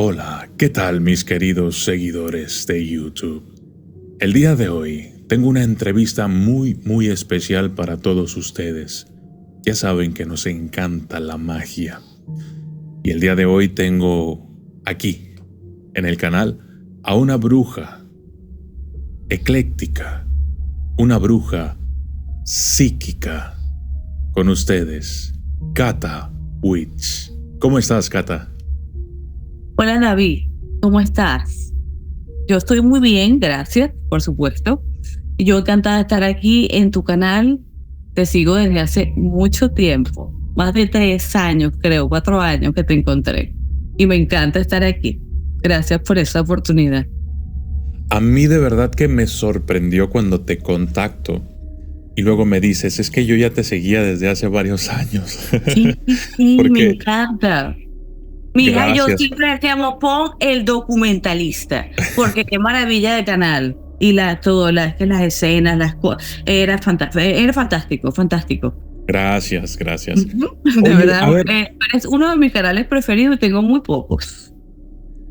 Hola, ¿qué tal mis queridos seguidores de YouTube? El día de hoy tengo una entrevista muy especial para todos ustedes. Ya saben que nos encanta la magia. Y el día de hoy tengo aquí, en el canal, a una bruja ecléctica, una bruja psíquica. Con ustedes, Cata Witch. ¿Cómo estás, Cata? Hola David, ¿cómo estás? Yo estoy muy bien, gracias, por supuesto. Yo encantada de estar aquí en tu canal. Te sigo desde hace mucho tiempo, más de 3 años, creo, 4 años que te encontré. Y me encanta estar aquí. Gracias por esa oportunidad. A mí de verdad que me sorprendió cuando te contacto y luego me dices, es que yo ya te seguía desde hace varios años. Sí, me Porque, encanta. Mi hija y yo gracias. siempre decíamos, pon el documentalista, porque qué maravilla de canal. Y que las escenas, era fantástico, fantástico. Gracias. De Oye, a verdad, ver, es uno de mis canales preferidos y tengo muy pocos.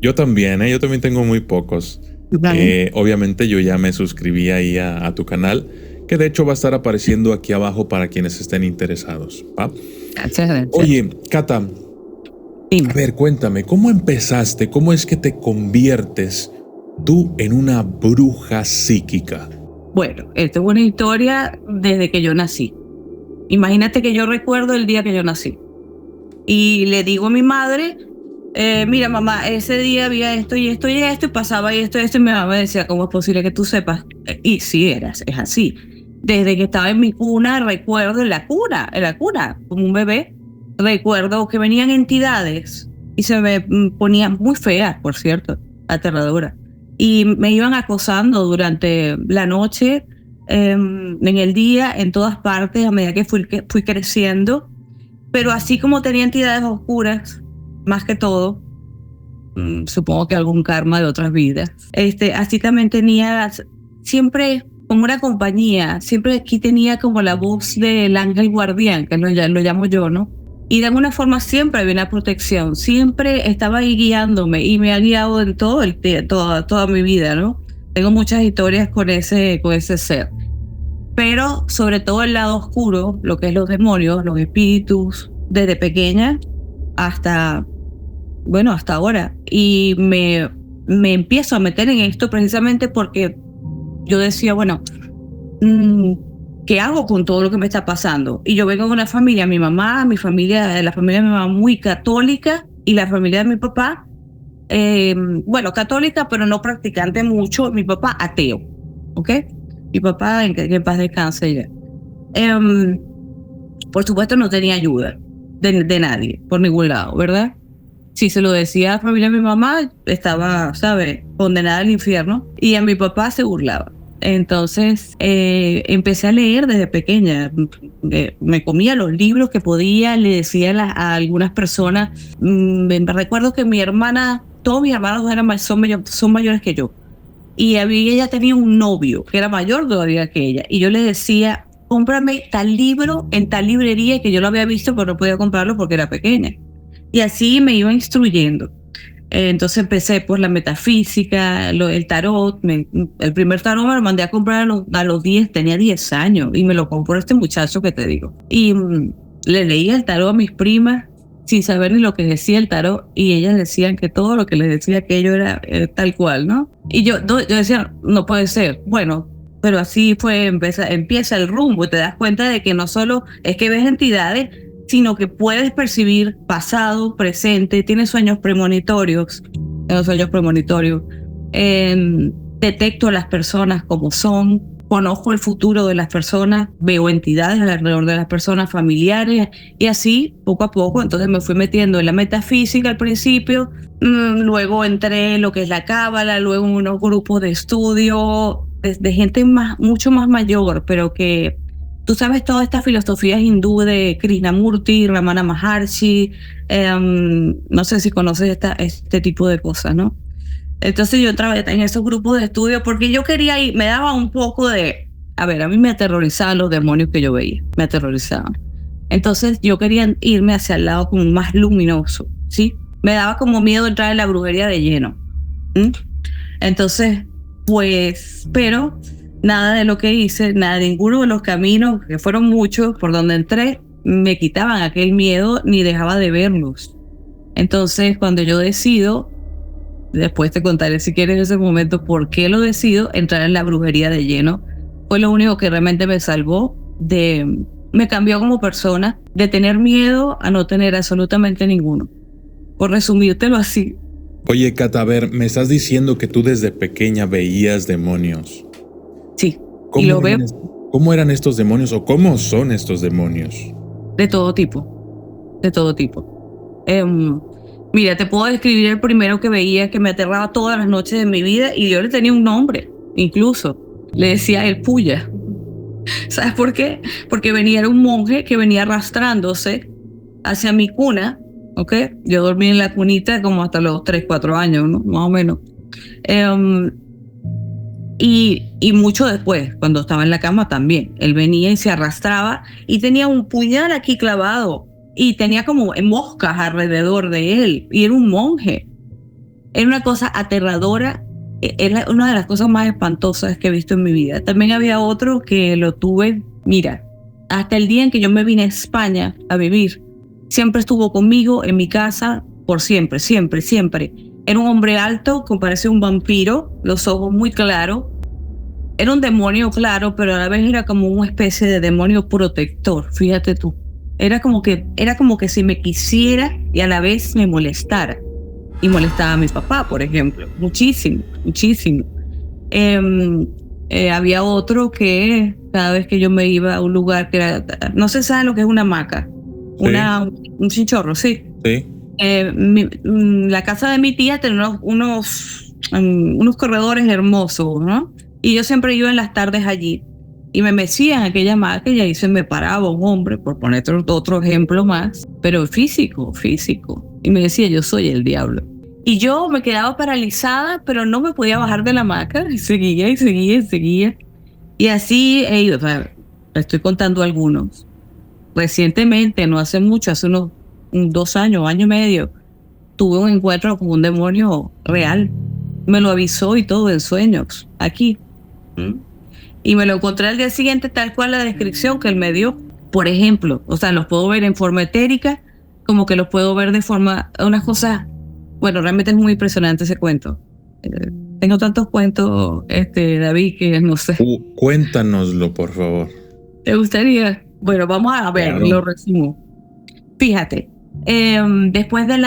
yo también tengo muy pocos. Vale. Obviamente yo ya me suscribí ahí a tu canal, que de hecho va a estar apareciendo aquí abajo para quienes estén interesados, ¿va? Gracias. Oye, Cata, a Dime. ver, cuéntame, ¿cómo empezaste? ¿Cómo es que te conviertes tú en una bruja psíquica? Bueno, esta es una historia desde que yo nací. Imagínate que yo recuerdo el día que yo nací. Y le digo a mi madre, mira mamá, ese día había esto y esto y esto, y pasaba y esto, y mi mamá me decía, ¿cómo es posible que tú sepas? Y sí, es así. Desde que estaba en mi cuna, recuerdo en la cuna, como un bebé, recuerdo que venían entidades y se me ponían muy feas, por cierto, aterradoras. Y me iban acosando durante la noche, en el día, en todas partes, a medida que fui creciendo. Pero así como tenía entidades oscuras, más que todo, supongo que algún karma de otras vidas, así también tenía siempre como una compañía, siempre aquí tenía como la voz del ángel guardián, que lo llamo yo, ¿no? Y de alguna forma siempre había una protección, siempre estaba ahí guiándome y me ha guiado en toda mi vida, ¿no? Tengo muchas historias con ese ser. Pero sobre todo el lado oscuro, lo que es los demonios, los espíritus, desde pequeña hasta, bueno, hasta ahora. Y me empiezo a meter en esto precisamente porque yo decía, bueno, ¿qué hago con todo lo que me está pasando? Y yo vengo de una familia, mi mamá, la familia de mi mamá muy católica, y la familia de mi papá, bueno, católica, pero no practicante mucho. Mi papá ateo, ¿ok? Mi papá, en paz descanse ya. Por supuesto, no tenía ayuda de nadie, por ningún lado, ¿verdad? Si se lo decía a la familia de mi mamá, estaba, ¿sabes?, condenada al infierno. Y a mi papá se burlaba. Entonces, empecé a leer desde pequeña. Me comía los libros que podía, le decía a algunas personas. Me recuerdo que todos mis hermanos son mayores que yo. Y ella tenía un novio que era mayor todavía que ella. Y yo le decía, cómprame tal libro en tal librería, que yo lo había visto, pero no podía comprarlo porque era pequeña. Y así me iba instruyendo. Entonces empecé por la metafísica, el tarot. El primer tarot me lo mandé a comprar a los 10, tenía 10 años. Y me lo compró este muchacho que te digo. Y le leía el tarot a mis primas sin saber ni lo que decía el tarot, y ellas decían que todo lo que les decía aquello era tal cual, ¿no? Y yo decía, no puede ser. Bueno, pero así fue, empieza el rumbo, y te das cuenta de que no solo es que ves entidades, sino que puedes percibir pasado, presente, tienes sueños premonitorios, detecto a las personas como son, conozco el futuro de las personas, veo entidades alrededor de las personas, familiares, y así poco a poco. Entonces me fui metiendo en la metafísica al principio, luego entré en lo que es la cábala, luego en unos grupos de estudio de gente mucho más mayor, pero que tú sabes todas estas filosofías hindú de Krishnamurti, Ramana Maharshi, no sé si conoces este tipo de cosas, ¿no? Entonces yo entraba en esos grupos de estudio porque yo quería ir, me daba un poco de, a ver, a mí me aterrorizaban los demonios que yo veía, me aterrorizaban. Entonces yo quería irme hacia el lado como más luminoso, ¿sí? Me daba como miedo entrar en la brujería de lleno. ¿Mm? Entonces, pues, pero nada de lo que hice, nada, ninguno de los caminos, que fueron muchos, por donde entré, me quitaban aquel miedo ni dejaba de verlos. Entonces, cuando yo decido, después te contaré si quieres en ese momento por qué lo decido, entrar en la brujería de lleno, fue lo único que realmente me salvó me cambió como persona, de tener miedo a no tener absolutamente ninguno. Por resumírtelo así. Oye, Cata, a ver, me estás diciendo que tú desde pequeña veías demonios. Sí, y lo veo. ¿Cómo eran estos demonios o cómo son estos demonios? De todo tipo, de todo tipo. Mira, te puedo describir el primero que veía, que me aterraba todas las noches de mi vida, y yo le tenía un nombre, incluso. Le decía el Puya. ¿Sabes por qué? Porque era un monje que venía arrastrándose hacia mi cuna, ¿ok? Yo dormí en la cunita como hasta los 3, 4 años, ¿no? Más o menos. Y mucho después, cuando estaba en la cama también, él venía y se arrastraba y tenía un puñal aquí clavado y tenía como moscas alrededor de él, y era un monje. Era una cosa aterradora, era una de las cosas más espantosas que he visto en mi vida. También había otro que lo tuve, mira, hasta el día en que yo me vine a España a vivir, siempre estuvo conmigo en mi casa, por siempre, siempre, siempre. Era un hombre alto, que parecía un vampiro, los ojos muy claros. Era un demonio, claro, pero a la vez era como una especie de demonio protector, fíjate tú. Era como que si me quisiera y a la vez me molestara. Y molestaba a mi papá, por ejemplo. Muchísimo, muchísimo. Había otro que cada vez que yo me iba a un lugar que era... No se sabe lo que es una hamaca. Sí. Un chinchorro, sí. Sí. La casa de mi tía tenía unos corredores hermosos, ¿no? Y yo siempre iba en las tardes allí. Y me metía en aquella hamaca y ahí se me paraba un hombre, por poner otro ejemplo más, pero físico. Y me decía, yo soy el diablo. Y yo me quedaba paralizada, pero no me podía bajar de la hamaca. Y seguía. Y así he ido. O sea, estoy contando algunos. Recientemente, no hace mucho, hace unos 2 años, año y medio, tuve un encuentro con un demonio real. Me lo avisó y todo en sueños, aquí. Y me lo encontré al día siguiente tal cual la descripción que él me dio. Por ejemplo, o sea, los puedo ver en forma etérica, como que los puedo ver de forma, unas cosas, bueno, realmente es muy impresionante ese cuento. Tengo tantos cuentos, David, que no sé. Cuéntanoslo, por favor. ¿Te gustaría? Bueno, vamos a ver, claro. Lo resumo. Fíjate, después de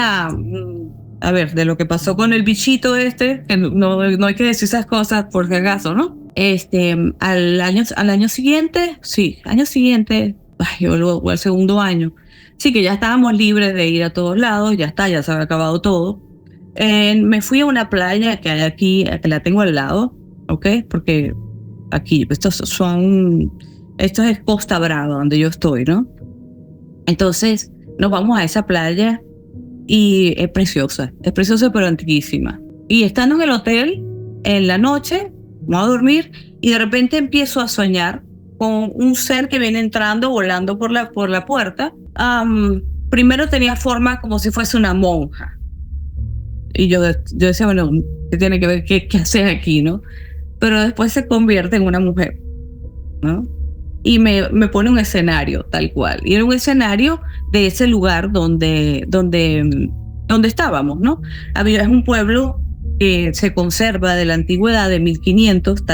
de lo que pasó con el bichito que no hay que decir esas cosas por si acaso, ¿no? Al año siguiente, o al segundo año, sí que ya estábamos libres de ir a todos lados, ya se había acabado todo. Me fui a una playa que hay aquí, que la tengo al lado, ¿ok? Porque aquí, esto es Costa Brava, donde yo estoy, ¿no? Entonces, nos vamos a esa playa y es preciosa pero antiquísima. Y estando en el hotel, en la noche, vamos a dormir y de repente empiezo a soñar con un ser que viene entrando, volando por la puerta. Primero tenía forma como si fuese una monja. Y yo decía, bueno, ¿qué tiene que ver? ¿Qué haces aquí, no? Pero después se convierte en una mujer, ¿no? Y me pone un escenario tal cual. Y era un escenario de ese lugar donde estábamos, ¿no? Es un pueblo que se conserva de la antigüedad, de 1500,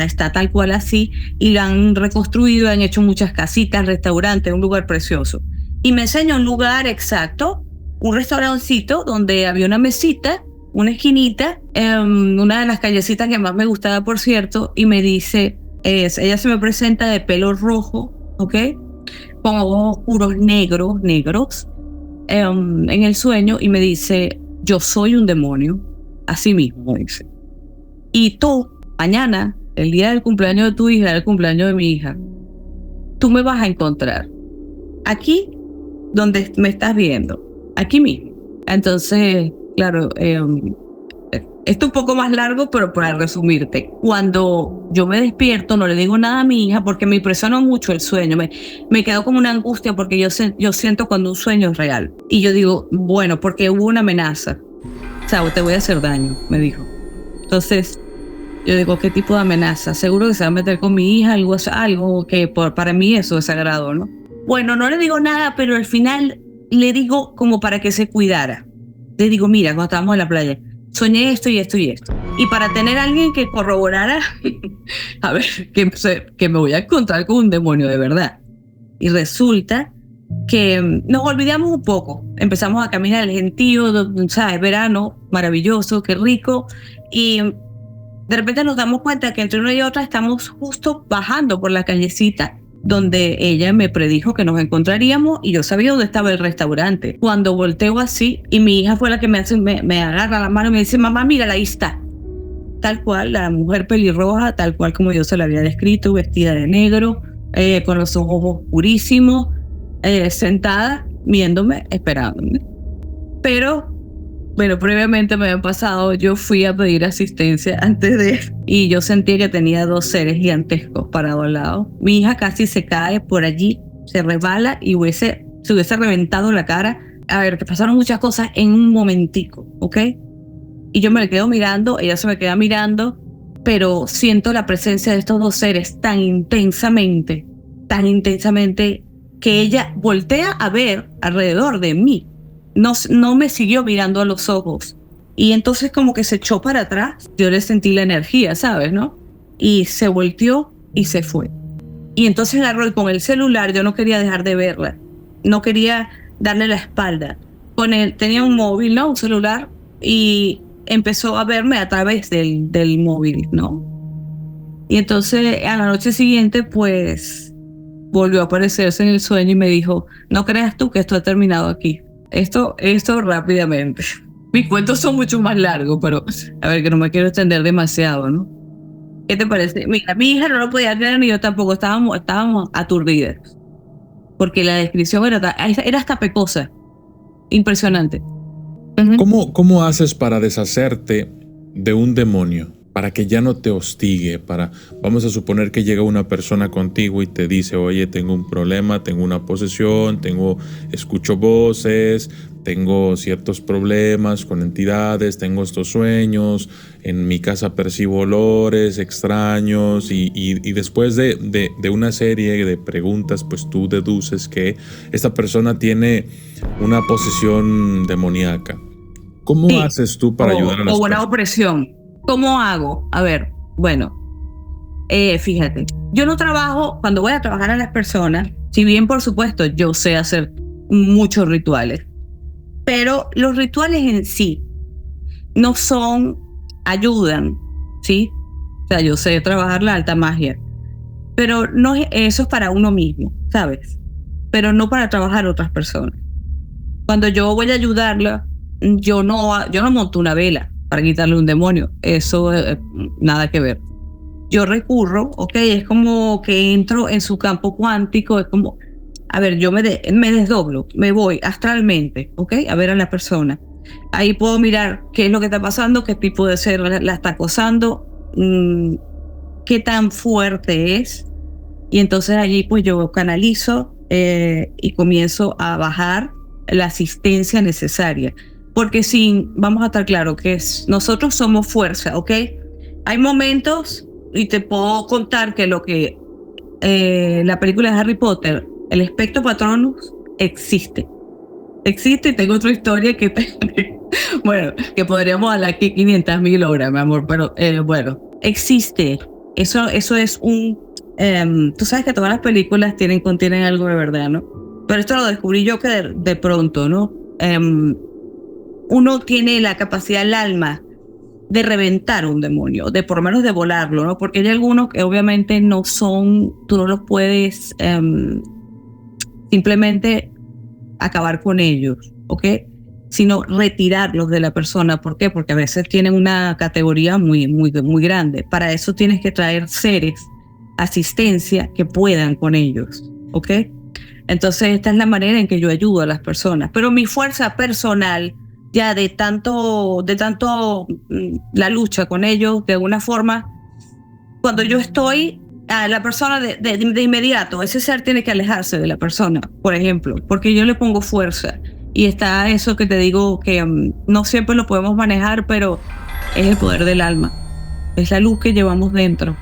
está tal cual así, y lo han reconstruido, han hecho muchas casitas, restaurantes, un lugar precioso. Y me enseña un lugar exacto, un restaurancito donde había una mesita, una esquinita, una de las callecitas que más me gustaba, por cierto, y me dice... ella se me presenta de pelo rojo, ¿ok? Con ojos oscuros negros, en el sueño, y me dice, yo soy un demonio, así mismo me dice. Y tú, mañana, el día del cumpleaños de tu hija, el cumpleaños de mi hija, tú me vas a encontrar aquí donde me estás viendo, aquí mismo. Entonces, claro, Esto es un poco más largo, pero para resumirte, cuando yo me despierto no le digo nada a mi hija porque me impresionó mucho el sueño, me quedó como una angustia porque yo siento cuando un sueño es real. Y yo digo, bueno, porque hubo una amenaza, o sea, te voy a hacer daño, me dijo. Entonces yo digo, ¿qué tipo de amenaza? Seguro que se va a meter con mi hija, algo que para mí eso es sagrado, ¿no? Bueno, no le digo nada, pero al final le digo como para que se cuidara. Le digo, mira, cuando estábamos en la playa, soñé esto y esto y esto. Y para tener a alguien que corroborara, a ver, que me voy a encontrar con un demonio de verdad. Y resulta que nos olvidamos un poco. Empezamos a caminar el gentío, ¿sabes? Verano, maravilloso, qué rico. Y de repente nos damos cuenta que entre una y otra estamos justo bajando por la callecita donde ella me predijo que nos encontraríamos y yo sabía dónde estaba el restaurante. Cuando volteo así y mi hija fue la que me agarra la mano y me dice, mamá, mira, ahí está. Tal cual, la mujer pelirroja, tal cual como yo se la había descrito, vestida de negro, con los ojos oscurísimos, sentada, viéndome, esperándome. Pero, bueno, previamente me había pasado, yo fui a pedir asistencia antes de... Y yo sentí que tenía dos seres gigantescos parados al lado. Mi hija casi se cae por allí, se resbala y se hubiese reventado la cara. A ver, que pasaron muchas cosas en un momentico, ¿ok? Y yo me le quedo mirando, ella se me queda mirando, pero siento la presencia de estos dos seres tan intensamente, que ella voltea a ver alrededor de mí. No me siguió mirando a los ojos. Y entonces como que se echó para atrás. Yo le sentí la energía, ¿sabes, no? Y se volteó y se fue. Y entonces agarró y con el celular, yo no quería dejar de verla. No quería darle la espalda. Tenía un móvil, ¿no? Un celular. Y empezó a verme a través del móvil, ¿no? Y entonces a la noche siguiente, pues, volvió a aparecerse en el sueño y me dijo, no creas tú que esto ha terminado aquí. Esto rápidamente. Mis cuentos son mucho más largos, pero a ver, que no me quiero extender demasiado, ¿no? ¿Qué te parece? Mira, mi hija no lo podía creer ni yo tampoco. Estábamos aturdidas. Porque la descripción era hasta pecosa. Impresionante. ¿Cómo haces para deshacerte de un demonio? Para que ya no te hostigue, vamos a suponer que llega una persona contigo y te dice, oye, tengo un problema, tengo una posesión, escucho voces, tengo ciertos problemas con entidades, tengo estos sueños, en mi casa percibo olores extraños y después de una serie de preguntas, pues tú deduces que esta persona tiene una posesión demoníaca. ¿Cómo haces tú para ayudar a las personas? O una opresión. ¿Cómo hago? A ver, bueno, fíjate, yo no trabajo, cuando voy a trabajar a las personas, si bien por supuesto yo sé hacer muchos rituales, pero los rituales en sí no ayudan, ¿sí? O sea, yo sé trabajar la alta magia, pero no eso es para uno mismo, ¿sabes? Pero no para trabajar a otras personas. Cuando yo voy a ayudarla, yo no monto una vela para quitarle un demonio, eso nada que ver. Yo recurro, es como que entro en su campo cuántico, es como, a ver, yo me desdoblo, me voy astralmente, a ver a la persona. Ahí puedo mirar qué es lo que está pasando, qué tipo de ser la está acosando, qué tan fuerte es, y entonces allí pues yo canalizo y comienzo a bajar la asistencia necesaria. Porque vamos a estar claros que nosotros somos fuerza, Hay momentos, y te puedo contar que la película de Harry Potter, el Expecto Patronus, existe. Existe y tengo otra historia que, bueno, que podríamos hablar aquí 500,000 horas, mi amor, pero bueno, existe. Eso es tú sabes que todas las películas contienen algo de verdad, ¿no? Pero esto lo descubrí yo que de pronto, ¿no? Uno tiene la capacidad, el alma, de reventar un demonio, de por lo menos de volarlo, ¿no? Porque hay algunos que obviamente tú no los puedes simplemente acabar con ellos, sino retirarlos de la persona. ¿Por qué? Porque a veces tienen una categoría muy, muy, muy grande. Para eso tienes que traer seres, asistencia, que puedan con ellos, Entonces esta es la manera en que yo ayudo a las personas. Pero mi fuerza personal, ya de tanto la lucha con ellos, de alguna forma, cuando yo estoy, la persona de inmediato, ese ser tiene que alejarse de la persona, por ejemplo, porque yo le pongo fuerza. Y está eso que te digo que no siempre lo podemos manejar, pero es el poder del alma. Es la luz que llevamos dentro,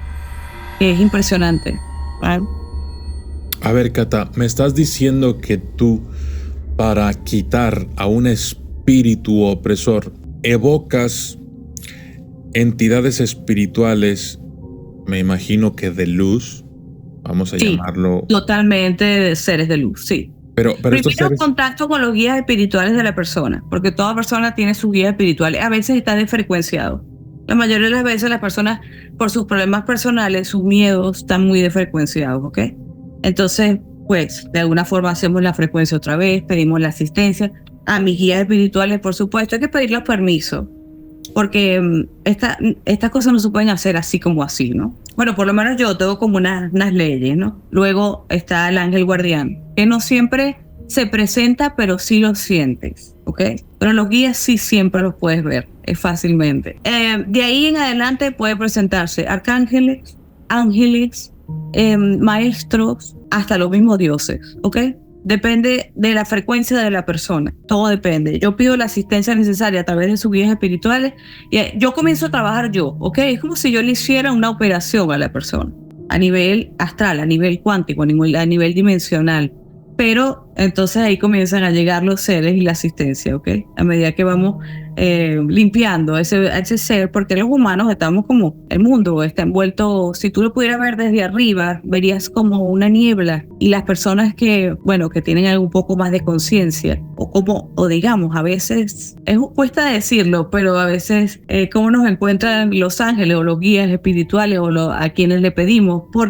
que es impresionante. ¿Vale? A ver, Cata, me estás diciendo que tú, para quitar a un espíritu opresor, evocas entidades espirituales, me imagino que de luz, vamos a llamarlo. Totalmente de seres de luz, sí. Pero primero contacto con los guías espirituales de la persona, porque toda persona tiene sus guías espirituales. A veces está desfrecuenciado. La mayoría de las veces las personas, por sus problemas personales, sus miedos, están muy desfrecuenciados, ¿ok? Entonces, pues, de alguna forma hacemos la frecuencia otra vez, pedimos la asistencia. A mis guías espirituales, por supuesto, hay que pedirles permiso, porque estas cosas no se pueden hacer así como así, ¿no? Bueno, por lo menos yo tengo como unas leyes, ¿no? Luego está el ángel guardián, que no siempre se presenta, pero sí lo sientes, ¿ok? Pero los guías sí siempre los puedes ver, fácilmente. De ahí en adelante puede presentarse arcángeles, ángeles, maestros, hasta los mismos dioses, ¿ok? Depende de la frecuencia de la persona, todo depende. Yo pido la asistencia necesaria a través de sus guías espirituales y yo comienzo a trabajar yo, ¿ok? Es como si yo le hiciera una operación a la persona, a nivel astral, a nivel cuántico, a nivel dimensional. Pero entonces ahí comienzan a llegar los seres y la asistencia, ¿ok? A medida que vamos limpiando a ese ser, porque los humanos estamos como, el mundo está envuelto, si tú lo pudieras ver desde arriba, verías como una niebla, y las personas que, bueno, que tienen algo un poco más de conciencia, o digamos, a veces, cuesta decirlo, pero a veces, cómo nos encuentran los ángeles o los guías espirituales o a quienes le pedimos por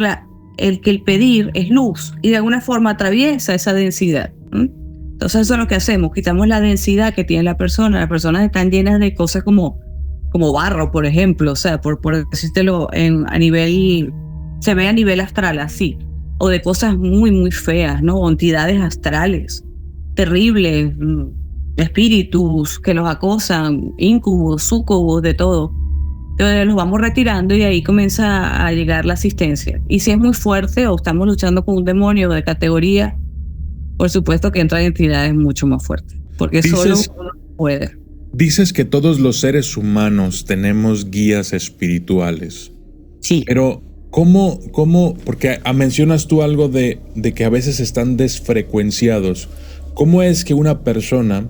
el pedir es luz y de alguna forma atraviesa esa densidad. Entonces eso es lo que hacemos, quitamos la densidad que tiene la persona. Las personas están llenas de cosas como barro, por ejemplo, o sea, por decírtelo a nivel, se ve a nivel astral así, o de cosas muy, muy feas, ¿no? O entidades astrales, terribles, espíritus que los acosan, incubos, sucubos, de todo. Entonces los vamos retirando y ahí comienza a llegar la asistencia. Y si es muy fuerte o estamos luchando con un demonio de categoría, por supuesto que entran entidades mucho más fuertes, porque solo uno puede. Dices que todos los seres humanos tenemos guías espirituales. Sí. Pero ¿cómo? Porque mencionas tú algo de que a veces están desfrecuenciados. ¿Cómo es que una persona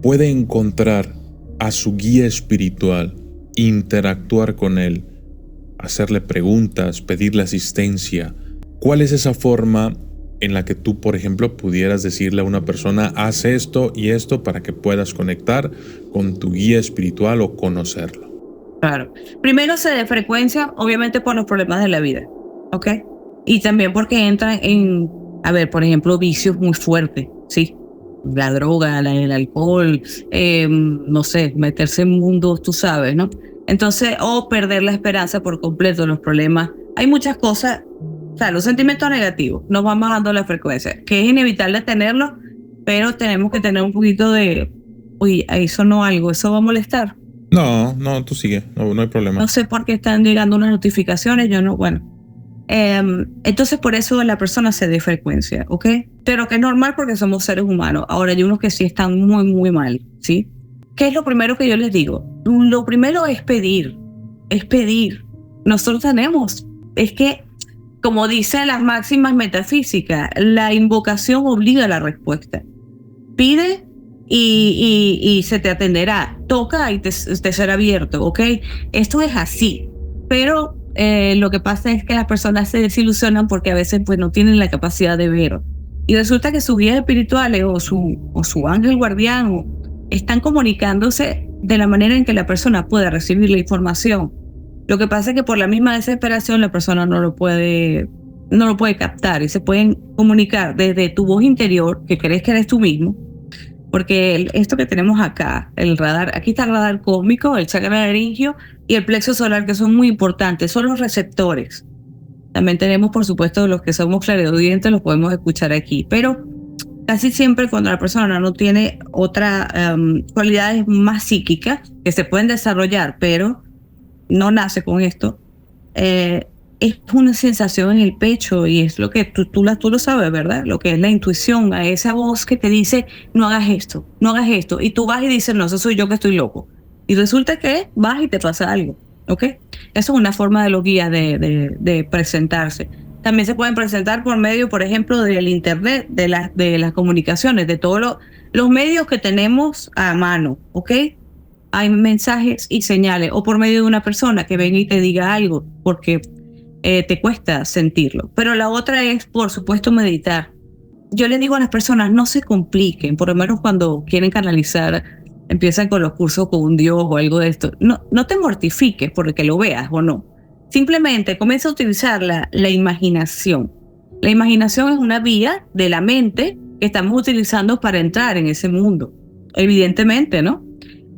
puede encontrar a su guía espiritual, interactuar con él, hacerle preguntas, pedirle asistencia? ¿Cuál es esa forma en la que tú, por ejemplo, pudieras decirle a una persona, haz esto y esto para que puedas conectar con tu guía espiritual o conocerlo? Claro. Primero se desfrecuencia, obviamente, por los problemas de la vida, ¿ok? Y también porque entran en, por ejemplo, vicios muy fuertes, ¿sí? La droga, el alcohol, no sé, meterse en mundos, tú sabes, ¿no? Entonces, o perder la esperanza por completo en los problemas. Hay muchas cosas, o sea, los sentimientos negativos nos van bajando la frecuencia, que es inevitable tenerlos, pero tenemos que tener un poquito de, uy, ahí sonó algo, ¿eso va a molestar? No, tú sigue, no hay problema. No sé por qué están llegando unas notificaciones, yo no, bueno. Entonces por eso la persona se desfrecuencia, ¿ok? Pero que es normal porque somos seres humanos. Ahora hay unos que sí están muy, muy mal, ¿sí? ¿Qué es lo primero que yo les digo? Lo primero es pedir, Nosotros tenemos, es que, como dicen las máximas metafísicas, la invocación obliga a la respuesta. Pide y se te atenderá, toca y te será abierto, ¿ok? Esto es así, pero lo que pasa es que las personas se desilusionan porque a veces pues no tienen la capacidad de ver. Y resulta que sus guías espirituales o su ángel guardián están comunicándose de la manera en que la persona pueda recibir la información. Lo que pasa es que por la misma desesperación la persona no lo puede captar y se pueden comunicar desde tu voz interior, que crees que eres tú mismo, porque esto que tenemos acá, el radar, aquí está el radar cósmico, el chakra laringio y el plexo solar, que son muy importantes, son los receptores. También tenemos, por supuesto, los que somos clariaudientes, los podemos escuchar aquí, pero casi siempre cuando la persona no tiene otras cualidades más psíquicas que se pueden desarrollar, pero no nace con esto, es una sensación en el pecho y es lo que tú lo sabes, ¿verdad? Lo que es la intuición, a esa voz que te dice, no hagas esto, no hagas esto. Y tú vas y dices, no, eso soy yo que estoy loco. Y resulta que vas y te pasa algo, ¿ok? Eso es una forma de los guías de presentarse. También se pueden presentar por medio, por ejemplo, del internet, de las comunicaciones, de todos los medios que tenemos a mano, ¿ok? Hay mensajes y señales, o por medio de una persona que venga y te diga algo, porque te cuesta sentirlo. Pero la otra es, por supuesto, meditar. Yo les digo a las personas, no se compliquen, por lo menos cuando quieren canalizar, empiezan con los cursos con un dios o algo de esto. No te mortifiques porque lo veas o no. Simplemente comienza a utilizar la imaginación. La imaginación es una vía de la mente que estamos utilizando para entrar en ese mundo. Evidentemente, ¿no?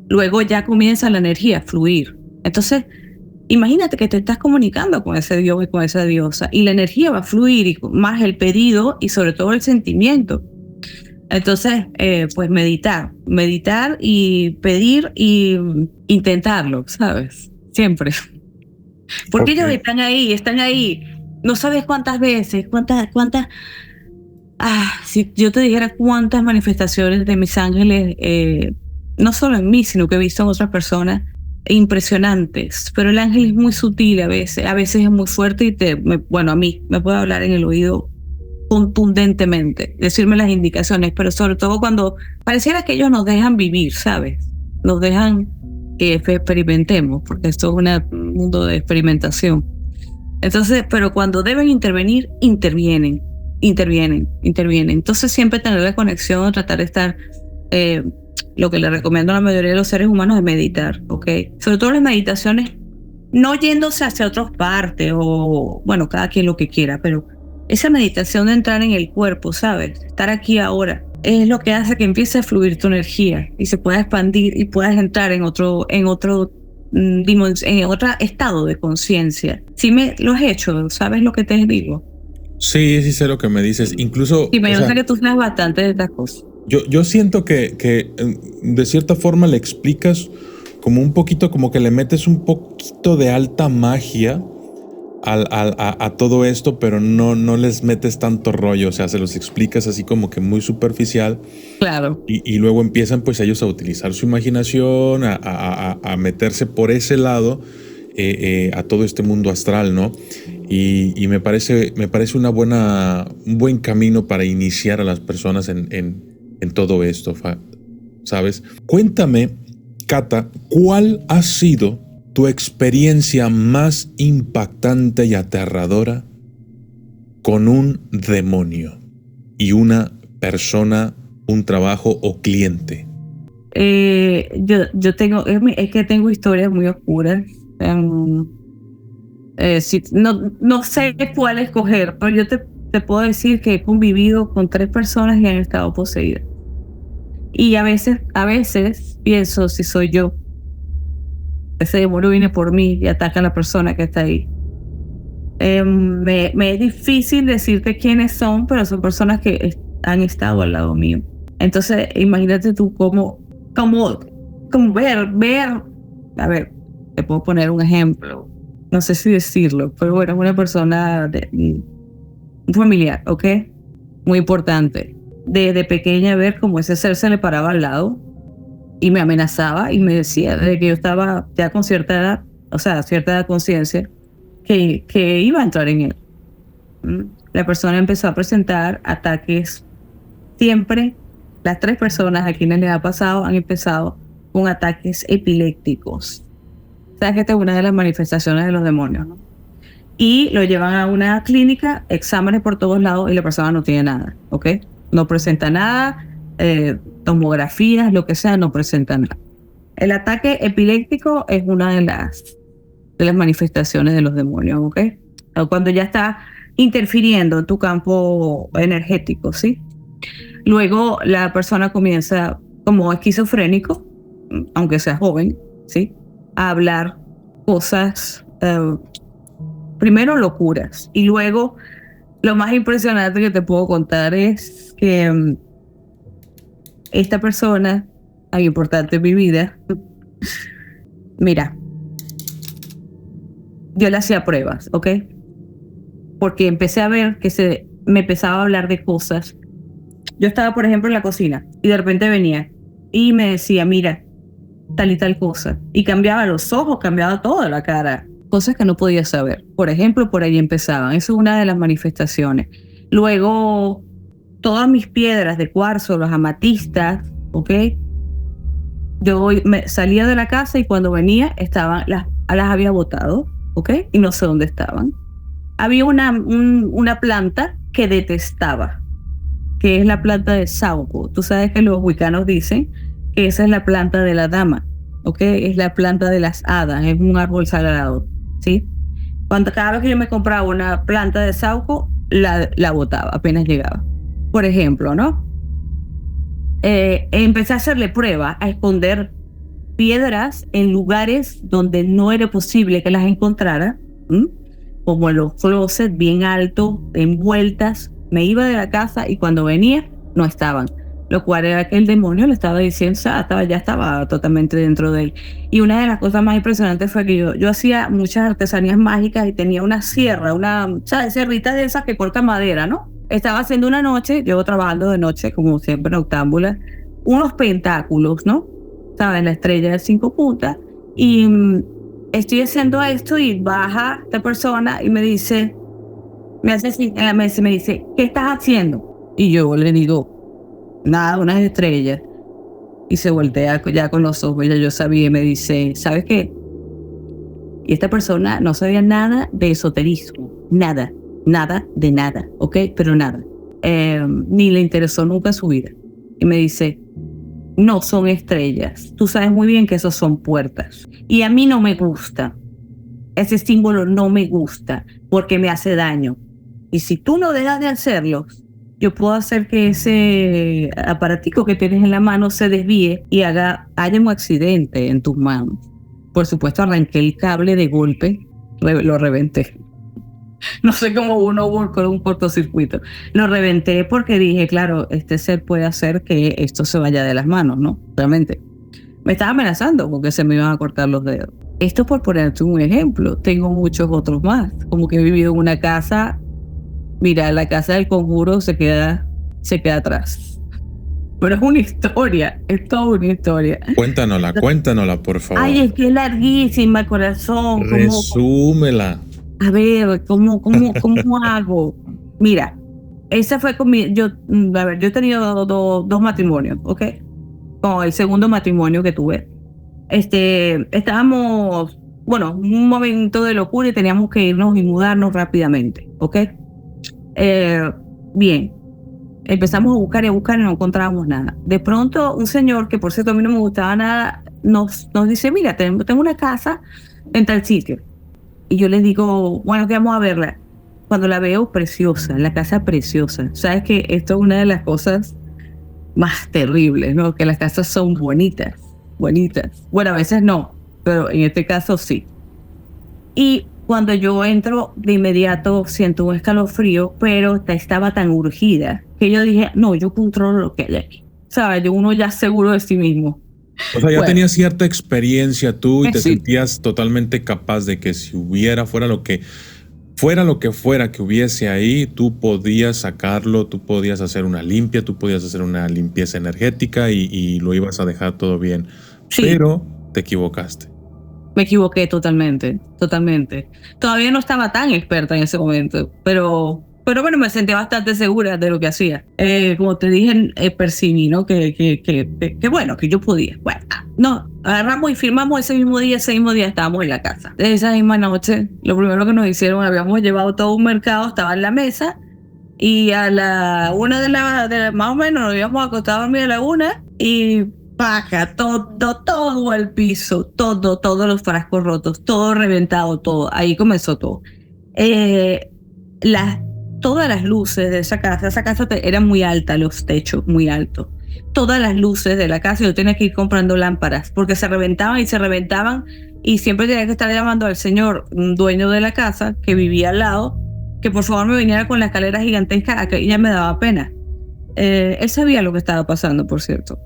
Luego ya comienza la energía a fluir. Entonces, imagínate que te estás comunicando con ese dios y con esa diosa y la energía va a fluir y más el pedido y sobre todo el sentimiento. Entonces, pues meditar y pedir y intentarlo, ¿sabes? Siempre. Porque ellos están ahí. No sabes cuántas veces, si yo te dijera cuántas manifestaciones de mis ángeles, no solo en mí, sino que he visto en otras personas, impresionantes. Pero el ángel es muy sutil a veces es muy fuerte y a mí me puede hablar en el oído contundentemente, decirme las indicaciones, pero sobre todo cuando pareciera que ellos nos dejan vivir, ¿sabes? Nos dejan que experimentemos, porque esto es un mundo de experimentación. Entonces, pero cuando deben intervenir, intervienen. Entonces siempre tener la conexión, tratar de estar, lo que le recomiendo a la mayoría de los seres humanos es meditar, ¿ok? Sobre todo las meditaciones, no yéndose hacia otras partes o, bueno, cada quien lo que quiera, pero esa meditación de entrar en el cuerpo, ¿sabes? Estar aquí ahora, es lo que hace que empiece a fluir tu energía y se pueda expandir y puedas entrar en otro estado de conciencia. Si lo has hecho, ¿sabes lo que te digo? Sí, sí sé lo que me dices. Incluso... Sí, me gusta que tú sabes bastante de estas cosas. Yo siento que de cierta forma le explicas como un poquito, como que le metes un poquito de alta magia a todo esto, pero no les metes tanto rollo, o sea, se los explicas así como que muy superficial. Claro. Y luego empiezan pues ellos a utilizar su imaginación, a meterse por ese lado, a todo este mundo astral, ¿no? Y me parece un buen camino para iniciar a las personas en todo esto, ¿sabes? Cuéntame, Cata, ¿cuál ha sido tu experiencia más impactante y aterradora con un demonio y una persona, un trabajo o cliente? Yo tengo, es que tengo historias muy oscuras. No sé cuál escoger, pero yo te puedo decir que he convivido con 3 personas que han estado poseídas. Y a veces pienso si soy yo. Ese demonio viene por mí y ataca a la persona que está ahí. Me es difícil decirte quiénes son, pero son personas que han estado al lado mío. Entonces, imagínate tú cómo ver. A ver, te puedo poner un ejemplo. No sé si decirlo, pero bueno, es una persona, un familiar, ¿ok? Muy importante. Desde pequeña ver cómo ese ser se le paraba al lado y me amenazaba y me decía desde que yo estaba ya con cierta edad, o sea, cierta edad de conciencia, que iba a entrar en él. La persona empezó a presentar ataques. Siempre las 3 personas a quienes les ha pasado han empezado con ataques epilépticos. Sabes que esta es una de las manifestaciones de los demonios, ¿no? Y lo llevan a una clínica, exámenes por todos lados y la persona no tiene nada, ¿ok? No presenta nada, tomografías, lo que sea, no presenta nada. El ataque epiléptico es una de las manifestaciones de los demonios, ¿ok? Cuando ya está interfiriendo en tu campo energético, ¿sí? Luego la persona comienza como esquizofrénico, aunque sea joven, ¿sí? A hablar cosas, primero locuras, y luego lo más impresionante que te puedo contar es que esta persona, tan importante en mi vida, mira, yo le hacía pruebas, ¿ok? Porque empecé a ver que me empezaba a hablar de cosas. Yo estaba, por ejemplo, en la cocina y de repente venía y me decía, mira, tal y tal cosa. Y cambiaba los ojos, cambiaba toda la cara. Cosas que no podía saber. Por ejemplo, por ahí empezaban. Eso es una de las manifestaciones. Luego, todas mis piedras de cuarzo, las amatistas, ¿ok? Yo salía de la casa y cuando venía, las había botado, ¿ok? Y no sé dónde estaban. Había una planta que detestaba, que es la planta de Sauco. Tú sabes que los wicanos dicen que esa es la planta de la dama, ¿ok? Es la planta de las hadas, es un árbol sagrado, ¿sí? Cada vez que yo me compraba una planta de Sauco, la botaba apenas llegaba. Por ejemplo, ¿no? Empecé a hacerle pruebas, a esconder piedras en lugares donde no era posible que las encontrara, como en los closets bien altos, envueltas. Me iba de la casa y cuando venía no estaban, lo cual era que el demonio le estaba diciendo, ya estaba totalmente dentro de él. Y una de las cosas más impresionantes fue que yo hacía muchas artesanías mágicas y tenía una sierra, ¿sabes? Sierrita de esas que corta madera, ¿no? Estaba haciendo una noche, yo trabajando de noche, como siempre noctámbula, unos pentáculos, ¿no? ¿Sabes? La estrella de 5 puntas. Y estoy haciendo esto y baja esta persona y me dice, me hace así en la mesa y me dice, ¿qué estás haciendo? Y yo le digo, nada, unas estrellas. Y se voltea ya con los ojos, ya yo sabía y me dice, ¿sabes qué? Y esta persona no sabía nada de esoterismo, nada de nada, ¿ok? Pero nada. Ni le interesó nunca su vida. Y me dice, no son estrellas. Tú sabes muy bien que esos son puertas. Y a mí no me gusta. Ese símbolo no me gusta porque me hace daño. Y si tú no dejas de hacerlo, yo puedo hacer que ese aparatico que tienes en la mano se desvíe y haya un accidente en tus manos. Por supuesto, arranqué el cable de golpe, lo reventé. No sé cómo uno con un cortocircuito. Lo reventé porque dije, claro, este ser puede hacer que esto se vaya de las manos, ¿no? Realmente. Me estaba amenazando porque se me iban a cortar los dedos. Esto por ponerte un ejemplo. Tengo muchos otros más. Como que he vivido en una casa. Mira, la casa del conjuro se queda atrás. Pero es una historia. Es toda una historia. Cuéntanosla, por favor. Ay, es que es larguísima, corazón. Resúmela. A ver, ¿cómo hago? Mira, esa fue yo he tenido dos matrimonios, ¿ok? Con el segundo matrimonio que tuve. Estábamos, un momento de locura y teníamos que irnos y mudarnos rápidamente, ¿ok? Bien, empezamos a buscar y no encontrábamos nada. De pronto, un señor, que por cierto a mí no me gustaba nada, nos dice, mira, tengo una casa en tal sitio. Y yo les digo, bueno, que vamos a verla. Cuando la veo, preciosa, la casa preciosa. Sabes que esto es una de las cosas más terribles, ¿no? Que las casas son bonitas. Bueno, a veces no, pero en este caso sí. Y cuando yo entro, de inmediato siento un escalofrío, pero estaba tan urgida que yo dije, no, yo controlo lo que hay aquí. ¿Sabes? Uno ya seguro de sí mismo. O sea, ya tenías cierta experiencia tú y te sentías totalmente capaz de que si fuera lo que fuera que hubiese ahí, tú podías sacarlo, tú podías hacer una limpia, tú podías hacer una limpieza energética y lo ibas a dejar todo bien. Sí. Pero te equivocaste. Me equivoqué totalmente. Todavía no estaba tan experta en ese momento, pero bueno, me sentí bastante segura de lo que hacía. Como te dije, percibí, ¿no? Que bueno, que yo podía. Bueno, no, agarramos y firmamos ese mismo día estábamos en la casa. Esa misma noche, lo primero que nos hicieron, habíamos llevado todo un mercado, estaba en la mesa, y a la 1 de la más o menos nos íbamos acostado a dormir a la 1, y paja, todo el piso, todos los frascos rotos, todo reventado, todo. Ahí comenzó todo. Todas las luces de esa casa eran muy altas, los techos muy altos. Todas las luces de la casa yo tenía que ir comprando lámparas porque se reventaban y siempre tenía que estar llamando al señor dueño de la casa que vivía al lado que por favor me viniera con la escalera gigantesca, que ya me daba pena. Él sabía lo que estaba pasando, por cierto.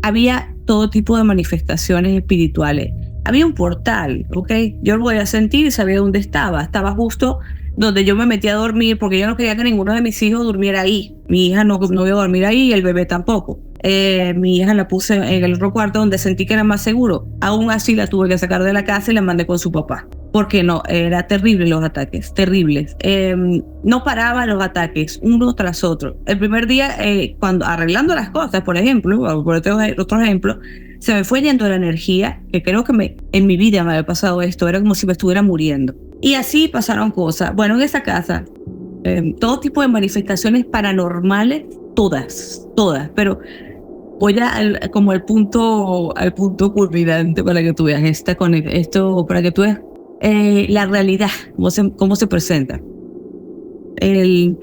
Había todo tipo de manifestaciones espirituales. Había un portal, ¿ok? Yo lo voy a sentir y sabía dónde estaba. Estaba justo donde yo me metí a dormir, porque yo no quería que ninguno de mis hijos durmiera ahí. Mi hija no iba a dormir ahí y el bebé tampoco. Mi hija la puse en el otro cuarto donde sentí que era más seguro. Aún así la tuve que sacar de la casa y la mandé con su papá. Porque no, era terrible los ataques, terribles. No paraban los ataques, uno tras otro. El primer día, cuando arreglando las cosas, por ejemplo, por otro ejemplo, se me fue yendo la energía, que creo que en mi vida me había pasado esto, era como si me estuviera muriendo. Y así pasaron cosas. Bueno, en esa casa, todo tipo de manifestaciones paranormales, todas, pero voy como al punto culminante para que tú veas esto, para que tú veas la realidad, cómo se presenta. El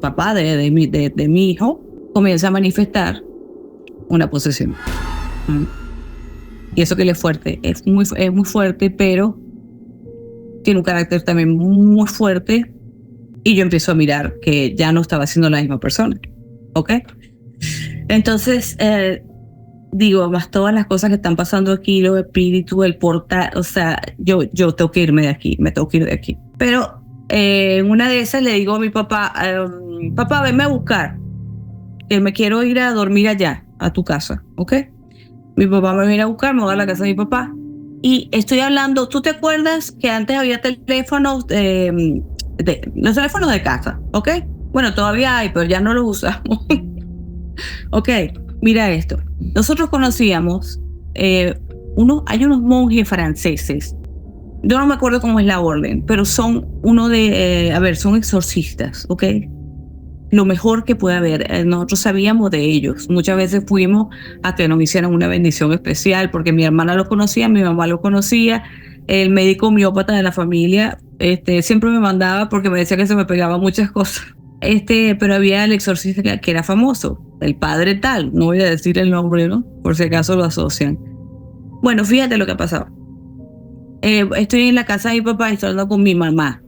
papá de mi hijo comienza a manifestar una posesión. Y eso que él es fuerte, es muy fuerte, pero tiene un carácter también muy fuerte. Y yo empiezo a mirar que ya no estaba siendo la misma persona. ¿Ok? Entonces, digo, más todas las cosas que están pasando aquí, los espíritus, el portal, o sea, yo tengo que irme de aquí, me tengo que ir de aquí. Pero en una de esas le digo a mi papá, papá, venme a buscar, que me quiero ir a dormir allá, a tu casa, ¿ok? Mi papá me viene a buscar, me voy a la casa de mi papá. Y estoy hablando, ¿tú te acuerdas que antes había teléfonos, los teléfonos de casa, ¿ok? Bueno, todavía hay, pero ya no los usamos. Ok, mira esto. Nosotros conocíamos, hay unos monjes franceses. Yo no me acuerdo cómo es la orden, pero son son exorcistas, ¿ok? Lo mejor que puede haber. Nosotros sabíamos de ellos. Muchas veces fuimos a que nos hicieran una bendición especial, porque mi hermana lo conocía, mi mamá lo conocía, el médico homeópata de la familia siempre me mandaba porque me decía que se me pegaban muchas cosas. Pero había el exorcista que era famoso, el padre tal, no voy a decir el nombre, ¿no? Por si acaso lo asocian. Bueno, fíjate lo que ha pasado. Estoy en la casa de mi papá y estoy hablando con mi mamá,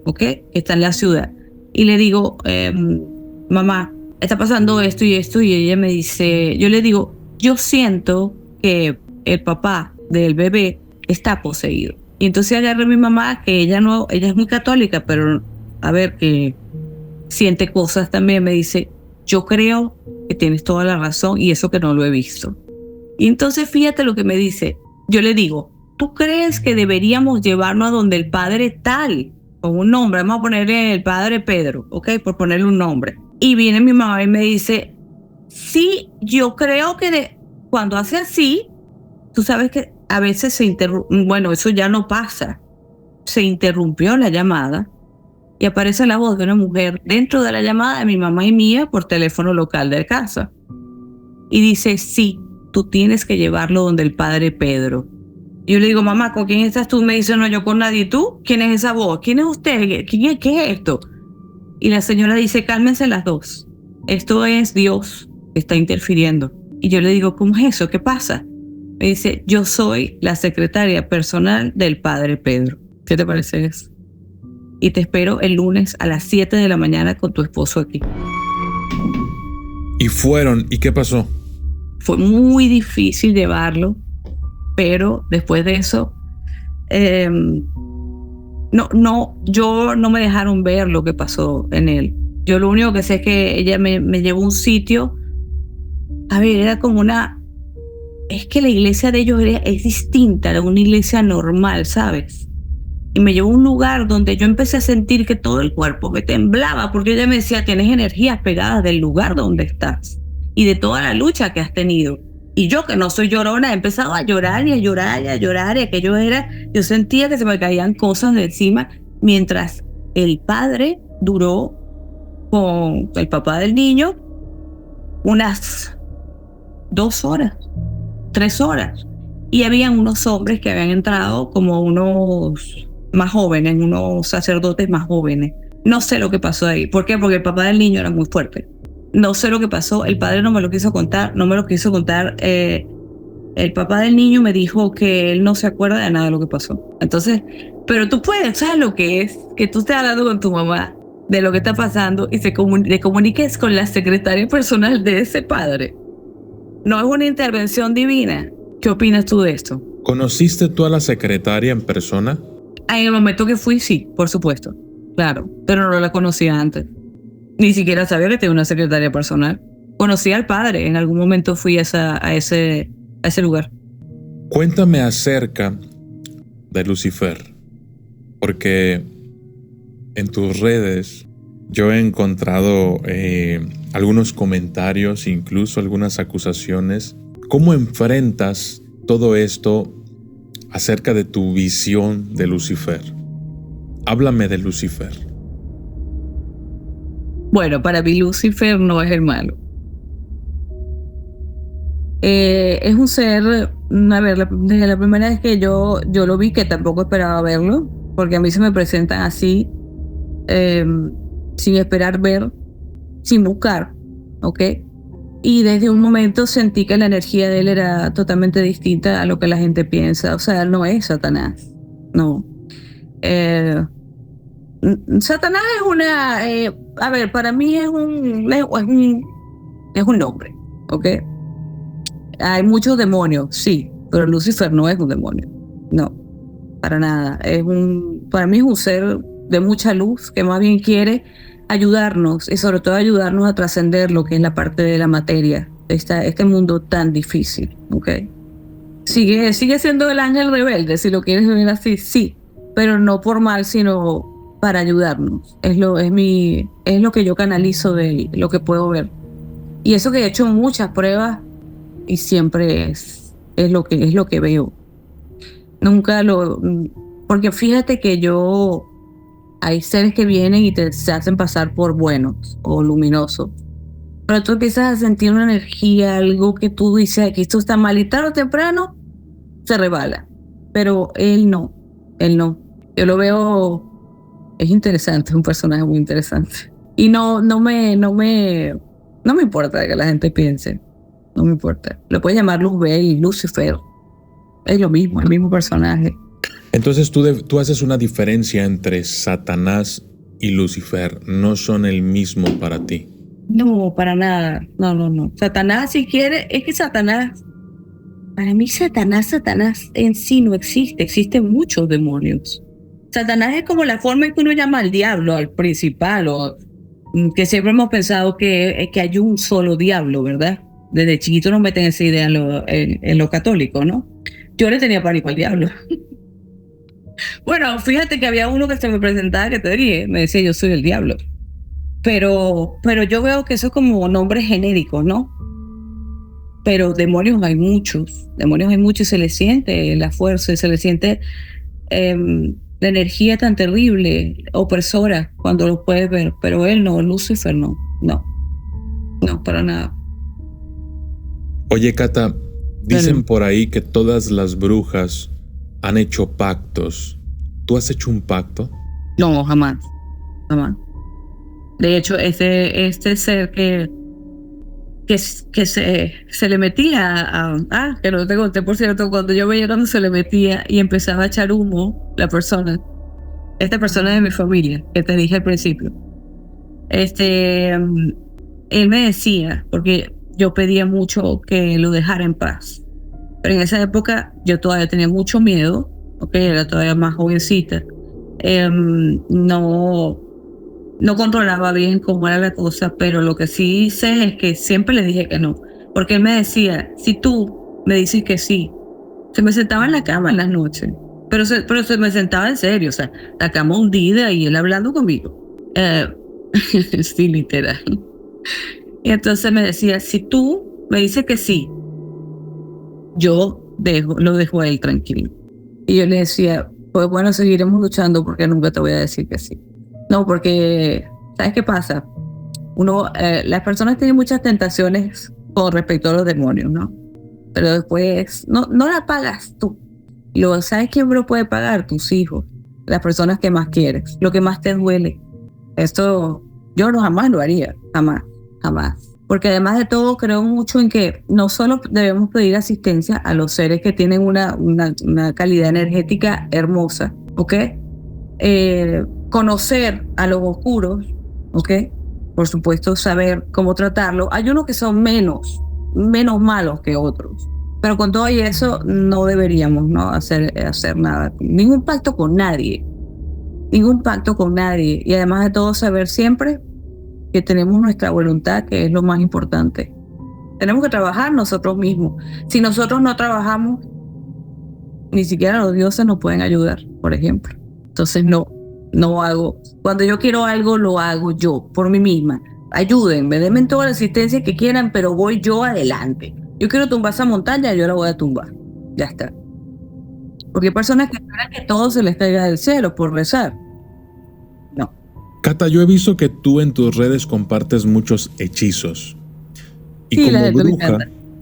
¿ok? Que está en la ciudad. Y le digo, mamá, está pasando esto y esto, y ella me dice, yo le digo, yo siento que el papá del bebé está poseído. Y entonces agarré a mi mamá, que ella es muy católica, pero a ver, que siente cosas también, me dice, yo creo que tienes toda la razón y eso que no lo he visto. Y entonces fíjate lo que me dice. Yo le digo, ¿tú crees que deberíamos llevarnos a donde el padre tal? Con un nombre, vamos a ponerle el padre Pedro, ¿ok? Por ponerle un nombre. Y viene mi mamá y me dice, sí, yo creo que cuando hace así, tú sabes que a veces se interrumpe, bueno, eso ya no pasa. Se interrumpió la llamada y aparece la voz de una mujer dentro de la llamada de mi mamá y mía por teléfono local de casa. Y dice, sí, tú tienes que llevarlo donde el padre Pedro. Y yo le digo, mamá, ¿con quién estás tú? Me dice, no, yo con nadie. ¿Tú? ¿Quién es esa voz? ¿Quién es usted? ¿Qué es esto? Y la señora dice, cálmense las dos. Esto es Dios que está interfiriendo. Y yo le digo, ¿cómo es eso? ¿Qué pasa? Me dice, yo soy la secretaria personal del padre Pedro. ¿Qué te parece eso? Y te espero el lunes a las 7 de la mañana con tu esposo aquí. Y fueron, ¿y qué pasó? Fue muy difícil llevarlo, pero después de eso, yo no me dejaron ver lo que pasó en él. Yo lo único que sé es que ella me llevó a un sitio, a ver, era como es que la iglesia de ellos es distinta de una iglesia normal, ¿sabes? Y me llevó a un lugar donde yo empecé a sentir que todo el cuerpo me temblaba, porque ella me decía, tienes energías pegadas del lugar donde estás y de toda la lucha que has tenido. Y yo, que no soy llorona, he empezado a llorar y a llorar y a llorar, y yo sentía que se me caían cosas de encima, mientras el padre duró con el papá del niño unas 2 horas, 3 horas. Y habían unos hombres que habían entrado como unos más jóvenes, unos sacerdotes más jóvenes. No sé lo que pasó ahí. ¿Por qué? Porque el papá del niño era muy fuerte. No sé lo que pasó. El padre no me lo quiso contar. El papá del niño me dijo que él no se acuerda de nada de lo que pasó. Entonces, pero tú puedes, ¿sabes lo que es? Que tú estés hablando con tu mamá de lo que está pasando y te comuniques con la secretaria personal de ese padre. No es una intervención divina. ¿Qué opinas tú de esto? ¿Conociste tú a la secretaria en persona? En el momento que fui, sí, por supuesto. Claro, pero no la conocía antes. Ni siquiera sabía que tenía una secretaria personal. Conocí al padre. En algún momento fui a ese lugar. Cuéntame acerca de Lucifer, porque en tus redes yo he encontrado algunos comentarios, incluso algunas acusaciones. ¿Cómo enfrentas todo esto acerca de tu visión de Lucifer? Háblame de Lucifer. Bueno, para mí Lucifer no es el malo. Es un ser, a ver, desde la primera vez que yo lo vi, que tampoco esperaba verlo, porque a mí se me presentan así, sin esperar ver, sin buscar, ¿ok? Y desde un momento sentí que la energía de él era totalmente distinta a lo que la gente piensa. O sea, no es Satanás, no. Satanás es una, a ver, para mí es un nombre, ¿ok? Hay muchos demonios, sí, pero Lucifer no es un demonio, no, para nada. Para mí es un ser de mucha luz que más bien quiere ayudarnos y sobre todo ayudarnos a trascender lo que es la parte de la materia, este mundo tan difícil, ¿ok? Sigue siendo el ángel rebelde, si lo quieres ver así, sí, pero no por mal, sino para ayudarnos. Es lo que yo canalizo de él, lo que puedo ver. Y eso que he hecho muchas pruebas y siempre es lo que veo. Porque fíjate que hay seres que vienen y se hacen pasar por buenos o luminosos. Pero tú empiezas a sentir una energía, algo que tú dices que esto está mal y tarde o temprano se rebala. Pero él no. Yo lo veo, es interesante, es un personaje muy interesante. Y no me importa que la gente piense. No me importa. Lo puedes llamar Luzbel, Lucifer. Es lo mismo, el mismo personaje. Entonces tú haces una diferencia entre Satanás y Lucifer. No son el mismo para ti. No, para nada. No. Satanás, si quiere, es que Satanás, para mí Satanás en sí no existe. Existen muchos demonios. Satanás es como la forma en que uno llama al diablo, al principal, o que siempre hemos pensado que hay un solo diablo, ¿verdad? Desde chiquito nos meten esa idea en lo católico, ¿no? Yo le tenía pánico al diablo. Bueno, fíjate que había uno que se me presentaba que te dije, me decía yo soy el diablo. Pero yo veo que eso es como nombres genéricos, ¿no? Pero demonios hay muchos y se le siente la fuerza, y se le siente la energía tan terrible, opresora, cuando lo puedes ver. Pero él no, Lucifer no, para nada. Oye, Cata, dicen por ahí que todas las brujas han hecho pactos. ¿Tú has hecho un pacto? No, jamás. De hecho, este ser que se le metía que no te conté, por cierto, cuando yo veía cuando se le metía y empezaba a echar humo esta persona de mi familia, que te dije al principio, él me decía, porque yo pedía mucho que lo dejara en paz, pero en esa época yo todavía tenía mucho miedo, era todavía más jovencita, no controlaba bien cómo era la cosa, pero lo que sí sé es que siempre le dije que no, porque él me decía, si tú me dices que sí, se me sentaba en la cama en las noches, pero se me sentaba en serio, o sea, la cama hundida y él hablando conmigo, sí, literal. Y entonces me decía, si tú me dices que sí, yo lo dejo a él tranquilo. Y yo le decía, pues bueno, seguiremos luchando porque nunca te voy a decir que sí. No, porque, ¿sabes qué pasa? Las personas tienen muchas tentaciones con respecto a los demonios, ¿no? Pero después, no la pagas tú. ¿Sabes quién lo puede pagar? Tus hijos, las personas que más quieres, lo que más te duele. Esto yo jamás lo haría, jamás. Porque además de todo, creo mucho en que no solo debemos pedir asistencia a los seres que tienen una calidad energética hermosa, ¿ok? Conocer a los oscuros ¿ok? Por supuesto, saber cómo tratarlo. Hay unos que son menos malos que otros. Pero con todo y eso, no deberíamos, ¿no? hacer nada. Ningún pacto con nadie. Ningún pacto con nadie. Y además de todo, saber siempre que tenemos nuestra voluntad, que es lo más importante. Tenemos que trabajar nosotros mismos. Si nosotros no trabajamos, ni siquiera los dioses nos pueden ayudar, por ejemplo. Entonces no hago. Cuando yo quiero algo, lo hago yo, por mí misma. Ayúdenme, denme toda la asistencia que quieran, pero voy yo adelante. Yo quiero tumbar esa montaña, yo la voy a tumbar. Ya está. Porque hay personas que esperan que todo se les caiga del cielo por rezar. No. Cata, yo he visto que tú en tus redes compartes muchos hechizos. Y sí,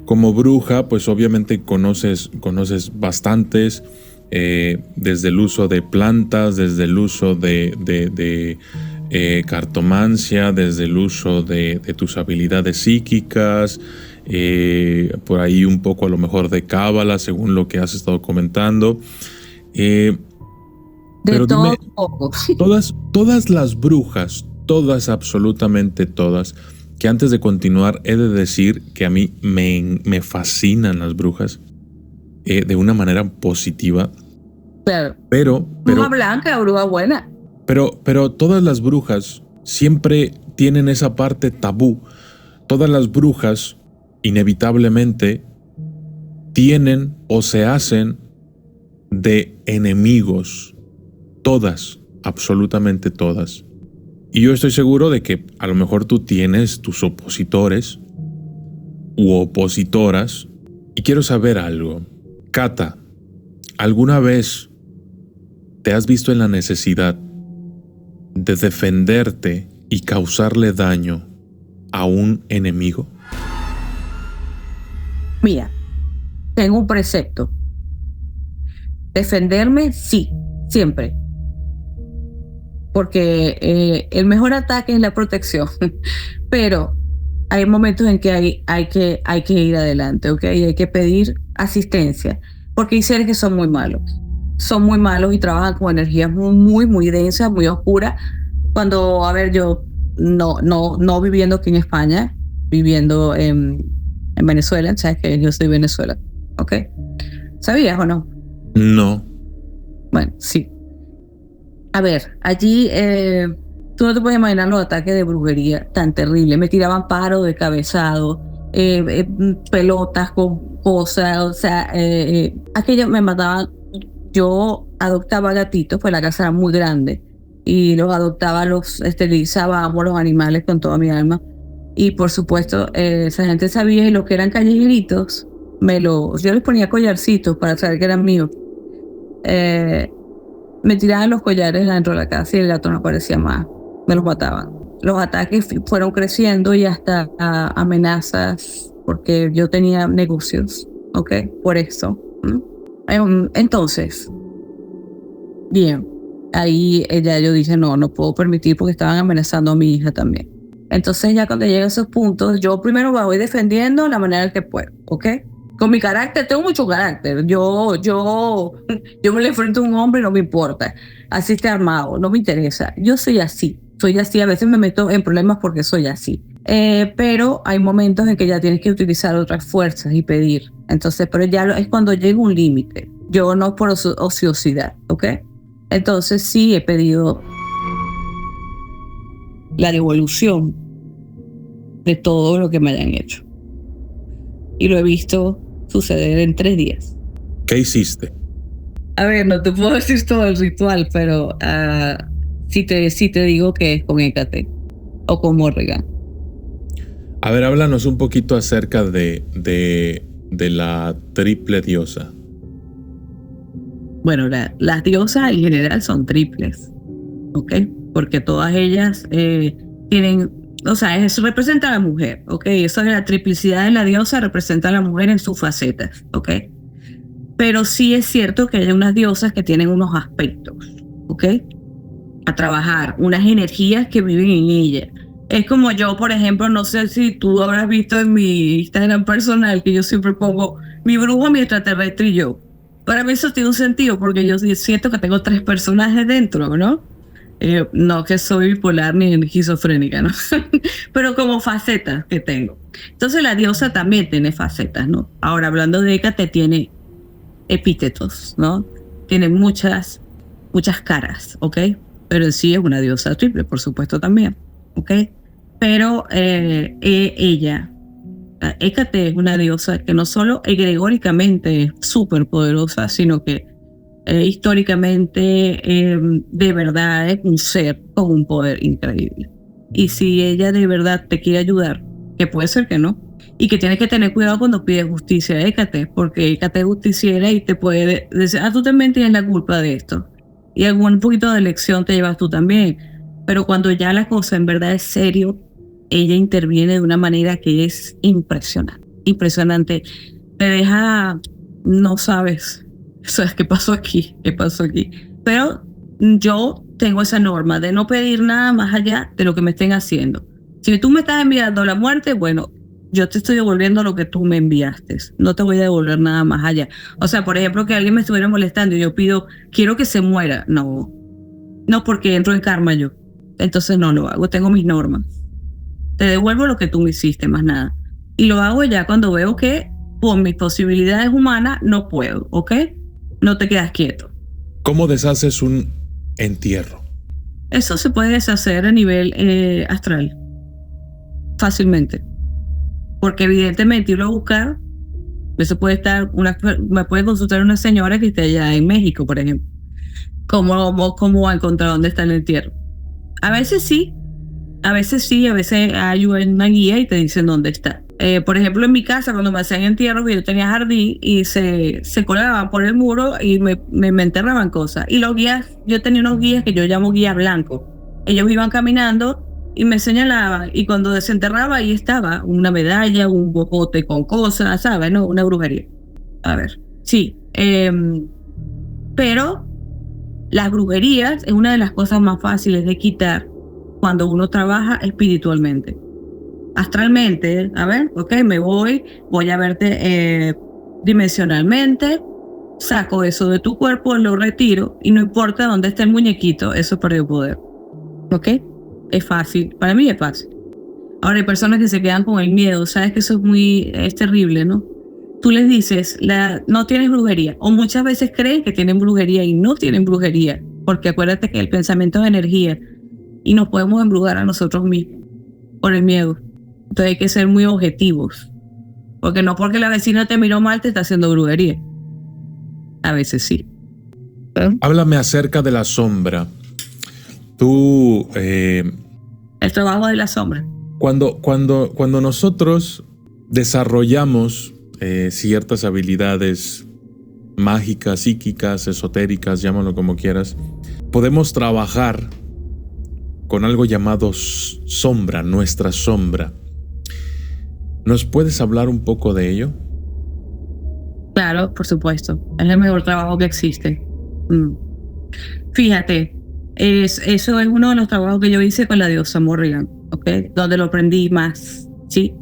como bruja, pues obviamente conoces bastantes, desde el uso de plantas, desde el uso de cartomancia, desde el uso de tus habilidades psíquicas, por ahí un poco a lo mejor de cábala, según lo que has estado comentando. Pero todo dime, poco. todas las brujas, todas, absolutamente todas, que antes de continuar he de decir que a mí me fascinan las brujas, de una manera positiva. Claro. Pero bruja blanca, bruja buena. Pero todas las brujas siempre tienen esa parte tabú. Todas las brujas inevitablemente tienen o se hacen de enemigos. Todas, absolutamente todas. Y yo estoy seguro de que a lo mejor tú tienes tus opositores u opositoras. Y quiero saber algo. Cata, ¿alguna vez te has visto en la necesidad de defenderte y causarle daño a un enemigo? Mira, tengo un precepto. Defenderme, sí, siempre. Porque el mejor ataque es la protección. Pero hay momentos en que hay que ir adelante, ¿ok? Y hay que pedir asistencia. Porque hay seres que son muy malos. Son muy malos y trabajan con energías muy densas, muy oscuras. Cuando, a ver, yo no viviendo aquí en España, viviendo en Venezuela, sabes que yo soy de Venezuela, ¿ok? ¿Sabías o no? No. Bueno, sí. A ver, allí tú no te puedes imaginar los ataques de brujería tan terribles. Me tiraban pájaros de cabezado, pelotas con cosas, o sea, aquellos me mataban. Yo adoptaba gatitos, pues la casa era muy grande, y los adoptaba, los esterilizaba, amo los animales con toda mi alma. Y por supuesto, esa gente sabía, y los que eran callejeritos, yo les ponía collarcitos para saber que eran míos. Me tiraban los collares dentro de la casa y el gato no aparecía más. Me los mataban. Los ataques fueron creciendo y hasta amenazas, porque yo tenía negocios, ¿ok? Por eso. Entonces, bien, ahí ya yo dije, no puedo permitir, porque estaban amenazando a mi hija también. Entonces ya cuando llegan esos puntos, yo primero me voy defendiendo la manera que puedo, ¿ok? Con mi carácter, tengo mucho carácter. Yo me le enfrento a un hombre y no me importa. Así esté armado, no me interesa. Yo soy así, a veces me meto en problemas porque soy así. Pero hay momentos en que ya tienes que utilizar otras fuerzas y pedir. Entonces, pero ya es cuando llega un límite. Yo no por ociosidad, ¿ok? Entonces sí he pedido la devolución de todo lo que me hayan hecho. Y lo he visto suceder en 3 días. ¿Qué hiciste? A ver, no te puedo decir todo el ritual, pero sí te digo que es con Hécate o con Morrigan. A ver, háblanos un poquito acerca de la triple diosa. Bueno, las diosas en general son triples, ¿ok? Porque todas ellas tienen, o sea, eso representa a la mujer, ¿ok? Eso de la triplicidad de la diosa representa a la mujer en sus facetas, ¿ok? Pero sí es cierto que hay unas diosas que tienen unos aspectos, ¿ok? A trabajar, unas energías que viven en ella. Es como yo, por ejemplo, no sé si tú habrás visto en mi Instagram personal que yo siempre pongo mi bruja, mi extraterrestre y yo. Para mí eso tiene un sentido porque yo siento que tengo 3 personajes dentro, ¿no? No que soy bipolar ni esquizofrénica, ¿no? Pero como facetas que tengo. Entonces la diosa también tiene facetas, ¿no? Ahora, hablando de Hécate, tiene epítetos, ¿no? Tiene muchas caras, ¿ok? Pero en sí es una diosa triple, por supuesto, también, ¿ok? Pero Hécate es una diosa que no solo egregóricamente es súper poderosa, sino que históricamente de verdad es un ser con un poder increíble. Y si ella de verdad te quiere ayudar, que puede ser que no, y que tienes que tener cuidado cuando pides justicia a Hécate, porque Hécate es justiciera y te puede decir, tú también tienes la culpa de esto. Y algún poquito de lección te llevas tú también. Pero cuando ya la cosa en verdad es serio, ella interviene de una manera que es impresionante. Impresionante. Te deja, no sabes, ¿sabes qué pasó aquí? ¿Qué pasó aquí? Pero yo tengo esa norma de no pedir nada más allá de lo que me estén haciendo. Si tú me estás enviando la muerte, bueno, yo te estoy devolviendo lo que tú me enviaste. No te voy a devolver nada más allá. O sea, por ejemplo, que alguien me estuviera molestando y yo pido, quiero que se muera. No, porque entro en karma yo. Entonces no lo hago, tengo mis normas. Te devuelvo lo que tú me hiciste, más nada. Y lo hago ya cuando veo que por mis posibilidades humanas no puedo, ¿ok? No te quedas quieto. ¿Cómo deshaces un entierro? Eso se puede deshacer a nivel astral. Fácilmente. Porque evidentemente irlo a buscar, eso puede estar, me puede consultar una señora que esté allá en México, por ejemplo. ¿Cómo va a encontrar dónde está el entierro? A veces sí, a veces hay una guía y te dicen dónde está. Por ejemplo, en mi casa, cuando me hacían entierros, yo tenía jardín y se colaban por el muro y me enterraban cosas. Y los guías, yo tenía unos guías que yo llamo guías blancos. Ellos iban caminando y me señalaban, y cuando desenterraba ahí estaba una medalla, un bojote con cosas, ¿sabes? ¿No? Una brujería. A ver, sí. Pero las brujerías es una de las cosas más fáciles de quitar cuando uno trabaja espiritualmente. Astralmente, a ver, ok, voy a verte dimensionalmente, saco eso de tu cuerpo, lo retiro, y no importa dónde esté el muñequito, eso perdió poder. ¿Ok? Es fácil, para mí es fácil. Ahora hay personas que se quedan con el miedo, sabes que eso es terrible, ¿no? Tú les dices, no tienes brujería, o muchas veces creen que tienen brujería y no tienen brujería, porque acuérdate que el pensamiento es energía y nos podemos embrujar a nosotros mismos por el miedo. Entonces hay que ser muy objetivos, porque no porque la vecina te miró mal te está haciendo brujería. A veces sí. Háblame acerca de la sombra. Tú... el trabajo de la sombra. Cuando nosotros desarrollamos ciertas habilidades mágicas, psíquicas, esotéricas, llámalo como quieras, podemos trabajar con algo llamado sombra, nuestra sombra. ¿Nos puedes hablar un poco de ello? Claro, por supuesto. Es el mejor trabajo que existe. Fíjate, eso es uno de los trabajos que yo hice con la diosa Morrigan, ¿ok? Donde lo aprendí más, ¿sí?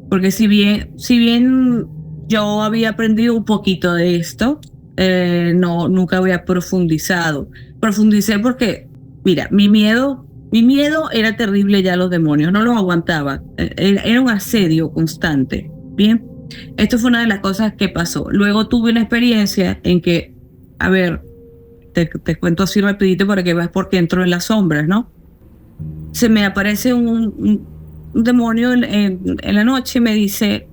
Porque si bien yo había aprendido un poquito de esto, nunca había profundizado. Profundicé porque, mira, mi miedo era terrible ya a los demonios, no los aguantaba. Era un asedio constante, ¿bien? Esto fue una de las cosas que pasó. Luego tuve una experiencia en que, a ver, te cuento así rapidito para que veas por qué entro en las sombras, ¿no? Se me aparece un demonio en la noche y me dice,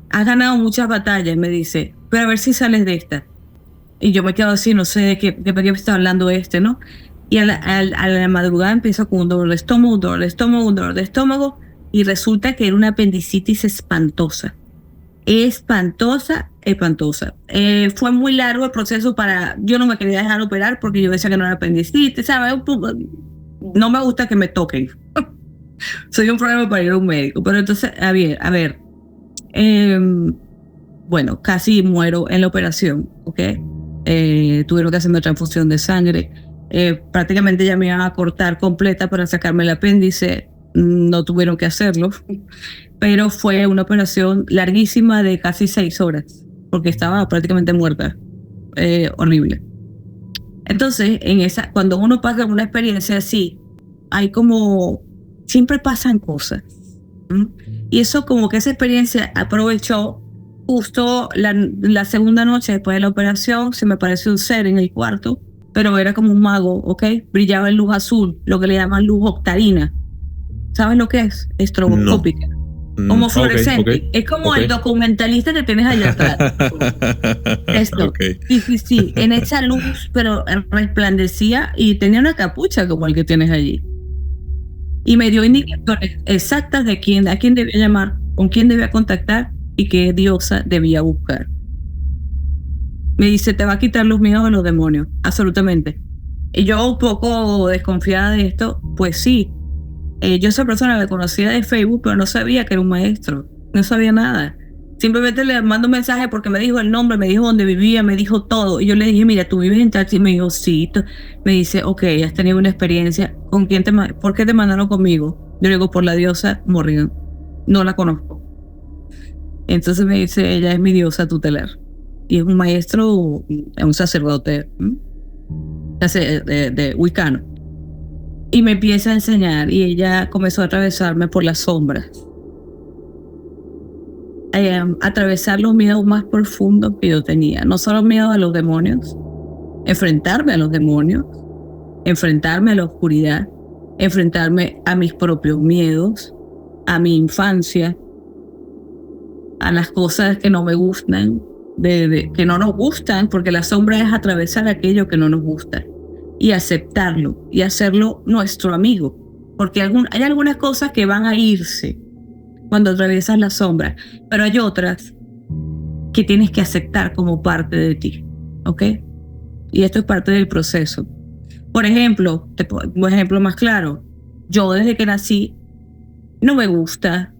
has ganado muchas batallas, me dice, pero a ver si sales de esta. Y yo me quedo así, no sé de qué me está hablando ¿no? Y a la madrugada empiezo con un dolor de estómago, y resulta que era una apendicitis espantosa. Espantosa. Fue muy largo el proceso yo no me quería dejar operar porque yo decía que no era apendicitis, ¿sabes? No me gusta que me toquen. Soy un problema para ir a un médico, pero entonces, a ver, bueno, casi muero en la operación, ¿ok? Tuvieron que hacerme transfusión de sangre. Prácticamente ya me iban a cortar completa para sacarme el apéndice. No tuvieron que hacerlo, pero fue una operación larguísima de casi 6 horas, porque estaba prácticamente muerta. Horrible. Entonces, cuando uno pasa una experiencia así, siempre pasan cosas. Y eso como que esa experiencia aprovechó justo la segunda noche después de la operación, se me apareció un ser en el cuarto, pero era como un mago, ¿ok? Brillaba en luz azul, lo que le llaman luz octarina. ¿Sabes lo que es? Estroboscópica. Como fluorescente. Okay. Es como el documentalista que tienes allá atrás. Esto. Sí. En esa luz, pero resplandecía y tenía una capucha como el que tienes allí. Y me dio indicaciones exactas de a quién debía llamar, con quién debía contactar y qué diosa debía buscar. Me dice, te va a quitar los miedos de los demonios, absolutamente. Y yo un poco desconfiada de esto, pues sí. Yo esa persona la conocía de Facebook, pero no sabía que era un maestro, no sabía nada. Simplemente le mando un mensaje porque me dijo el nombre, me dijo dónde vivía, me dijo todo. Y yo le dije, mira, tú vives en Tachi. Y me dijo, sí. Me dice, ok, has tenido una experiencia. ¿Por qué te mandaron conmigo? Yo le digo, por la diosa Morrigan. No la conozco. Entonces me dice, ella es mi diosa tutelar. Y es un maestro, un sacerdote de Wicano. Y me empieza a enseñar y ella comenzó a atravesarme por las sombras. Atravesar los miedos más profundos que yo tenía. No solo miedo a los demonios, enfrentarme a los demonios, enfrentarme a la oscuridad, enfrentarme a mis propios miedos, a mi infancia, a las cosas que no me gustan, que no nos gustan, porque la sombra es atravesar aquello que no nos gusta y aceptarlo y hacerlo nuestro amigo, porque hay algunas cosas que van a irse cuando atraviesas la sombra, pero hay otras que tienes que aceptar como parte de ti, ¿ok? Y esto es parte del proceso. Por ejemplo, un ejemplo más claro, yo desde que nací no me gusta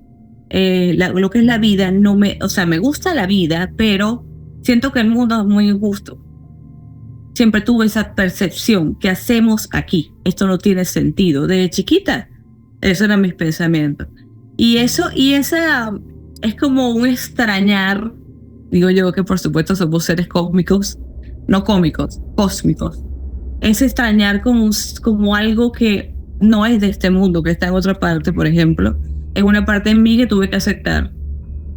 lo que es la vida, me gusta la vida, pero siento que el mundo es muy injusto. Siempre tuve esa percepción, ¿qué hacemos aquí? Esto no tiene sentido. Desde chiquita, esos eran mis pensamientos. Y esa es como un extrañar, digo yo que por supuesto somos seres cósmicos, no cómicos, cósmicos. Es extrañar como algo que no es de este mundo, que está en otra parte, por ejemplo. Es una parte en mí que tuve que aceptar,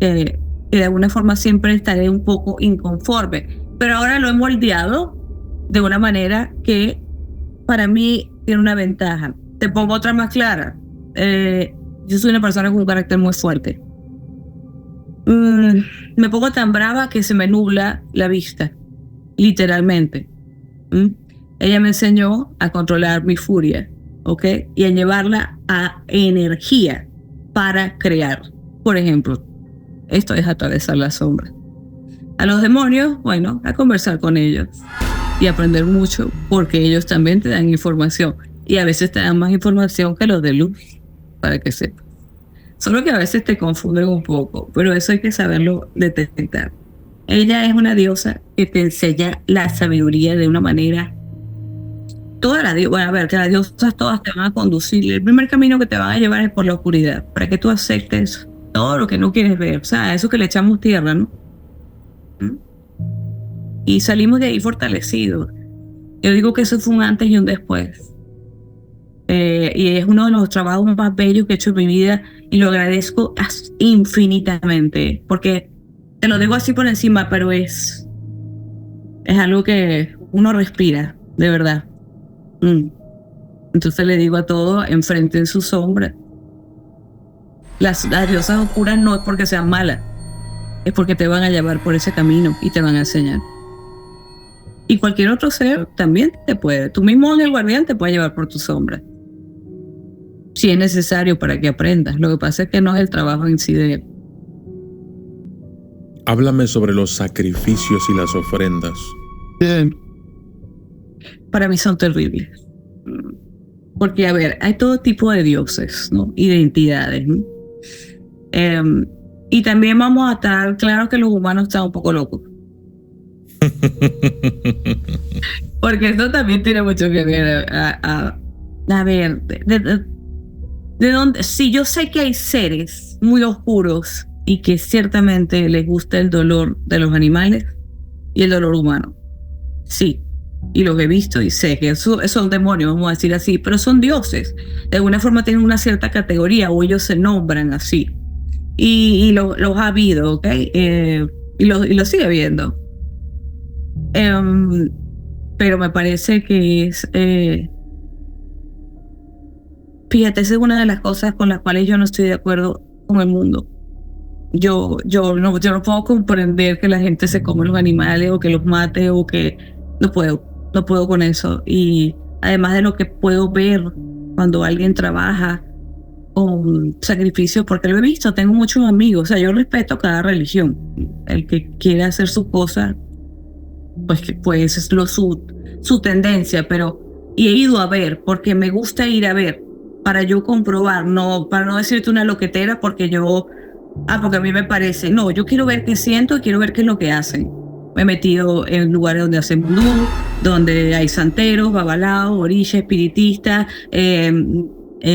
que de alguna forma siempre estaré un poco inconforme. Pero ahora lo he moldeado de una manera que para mí tiene una ventaja. Te pongo otra más clara. Yo soy una persona con un carácter muy fuerte. Me pongo tan brava que se me nubla la vista, literalmente. Ella me enseñó a controlar mi furia, ¿ok? Y a llevarla a energía para crear. Por ejemplo, esto es atravesar la sombra. A los demonios, bueno, a conversar con ellos y aprender mucho, porque ellos también te dan información y a veces te dan más información que los de luz, para que sepas. Solo que a veces te confunden un poco, pero eso hay que saberlo detectar. Ella es una diosa que te enseña la sabiduría de una manera. Que las diosas todas te van a conducir. El primer camino que te van a llevar es por la oscuridad, para que tú aceptes todo lo que no quieres ver. O sea, eso que le echamos tierra, ¿no? Y salimos de ahí fortalecidos. Yo digo que eso fue un antes y un después. Y es uno de los trabajos más bellos que he hecho en mi vida y lo agradezco infinitamente, porque te lo digo así por encima, pero es algo que uno respira, de verdad. Entonces le digo a todos, enfrenten su sombra. Las diosas oscuras no es porque sean malas, es porque te van a llevar por ese camino y te van a enseñar. Y cualquier otro ser también te puede. Tú mismo ángel guardián te puede llevar por tu sombra, si es necesario para que aprendas. Lo que pasa es que no es el trabajo en sí de él. Háblame sobre los sacrificios y las ofrendas. Para mí son terribles. Porque, a ver, hay todo tipo de dioses, ¿no? Identidades, ¿no? Y también vamos a estar claro que los humanos están un poco locos. Porque esto también tiene mucho que ver. A ver, ¿de dónde? Sí, yo sé que hay seres muy oscuros y que ciertamente les gusta el dolor de los animales y el dolor humano. Sí, y los he visto y sé que son demonios, vamos a decir así, pero son dioses. De alguna forma tienen una cierta categoría o ellos se nombran así. Y los ha habido, ¿ok? Y lo sigue habiendo. Pero me parece que es... fíjate, esa es una de las cosas con las cuales yo no estoy de acuerdo con el mundo. Yo no puedo comprender que la gente se come los animales o que los mate o que... No puedo con eso. Y además de lo que puedo ver cuando alguien trabaja con sacrificio, porque lo he visto, tengo muchos amigos, o sea, yo respeto cada religión. El que quiere hacer sus cosas, pues es su tendencia, y he ido a ver, porque me gusta ir a ver, para yo comprobar, para no decirte una loquetera, porque a mí me parece, no, yo quiero ver qué siento y quiero ver qué es lo que hacen. Me he metido en lugares donde hacen vudú, donde hay santeros, babalaos, orillas, espiritistas,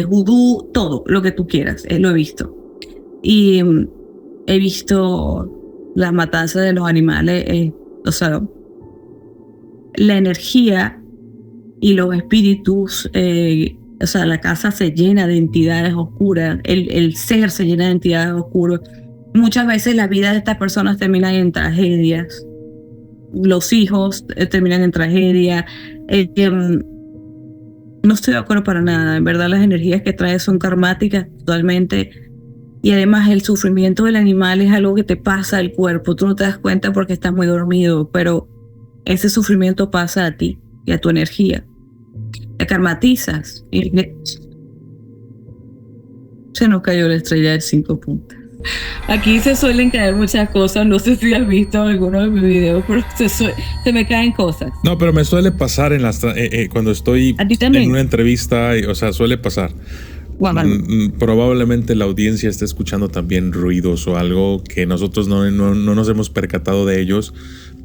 vudú, todo lo que tú quieras, lo he visto. Y he visto las matanzas de los animales, o sea, la energía y los espíritus, o sea, la casa se llena de entidades oscuras, el ser se llena de entidades oscuras. Muchas veces la vida de estas personas terminan en tragedias. Los hijos terminan en tragedia. No estoy de acuerdo para nada. En verdad, las energías que trae son karmáticas totalmente. Y además, el sufrimiento del animal es algo que te pasa al cuerpo. Tú no te das cuenta porque estás muy dormido, pero ese sufrimiento pasa a ti y a tu energía. Te karmatizas. Y se nos cayó la estrella de 5 puntas. Aquí se suelen caer muchas cosas. No sé si has visto alguno de mis videos, pero se me caen cosas. No, pero me suele pasar cuando estoy en una entrevista, o sea, suele pasar. Probablemente la audiencia esté escuchando también ruidos o algo que nosotros no nos hemos percatado de ellos,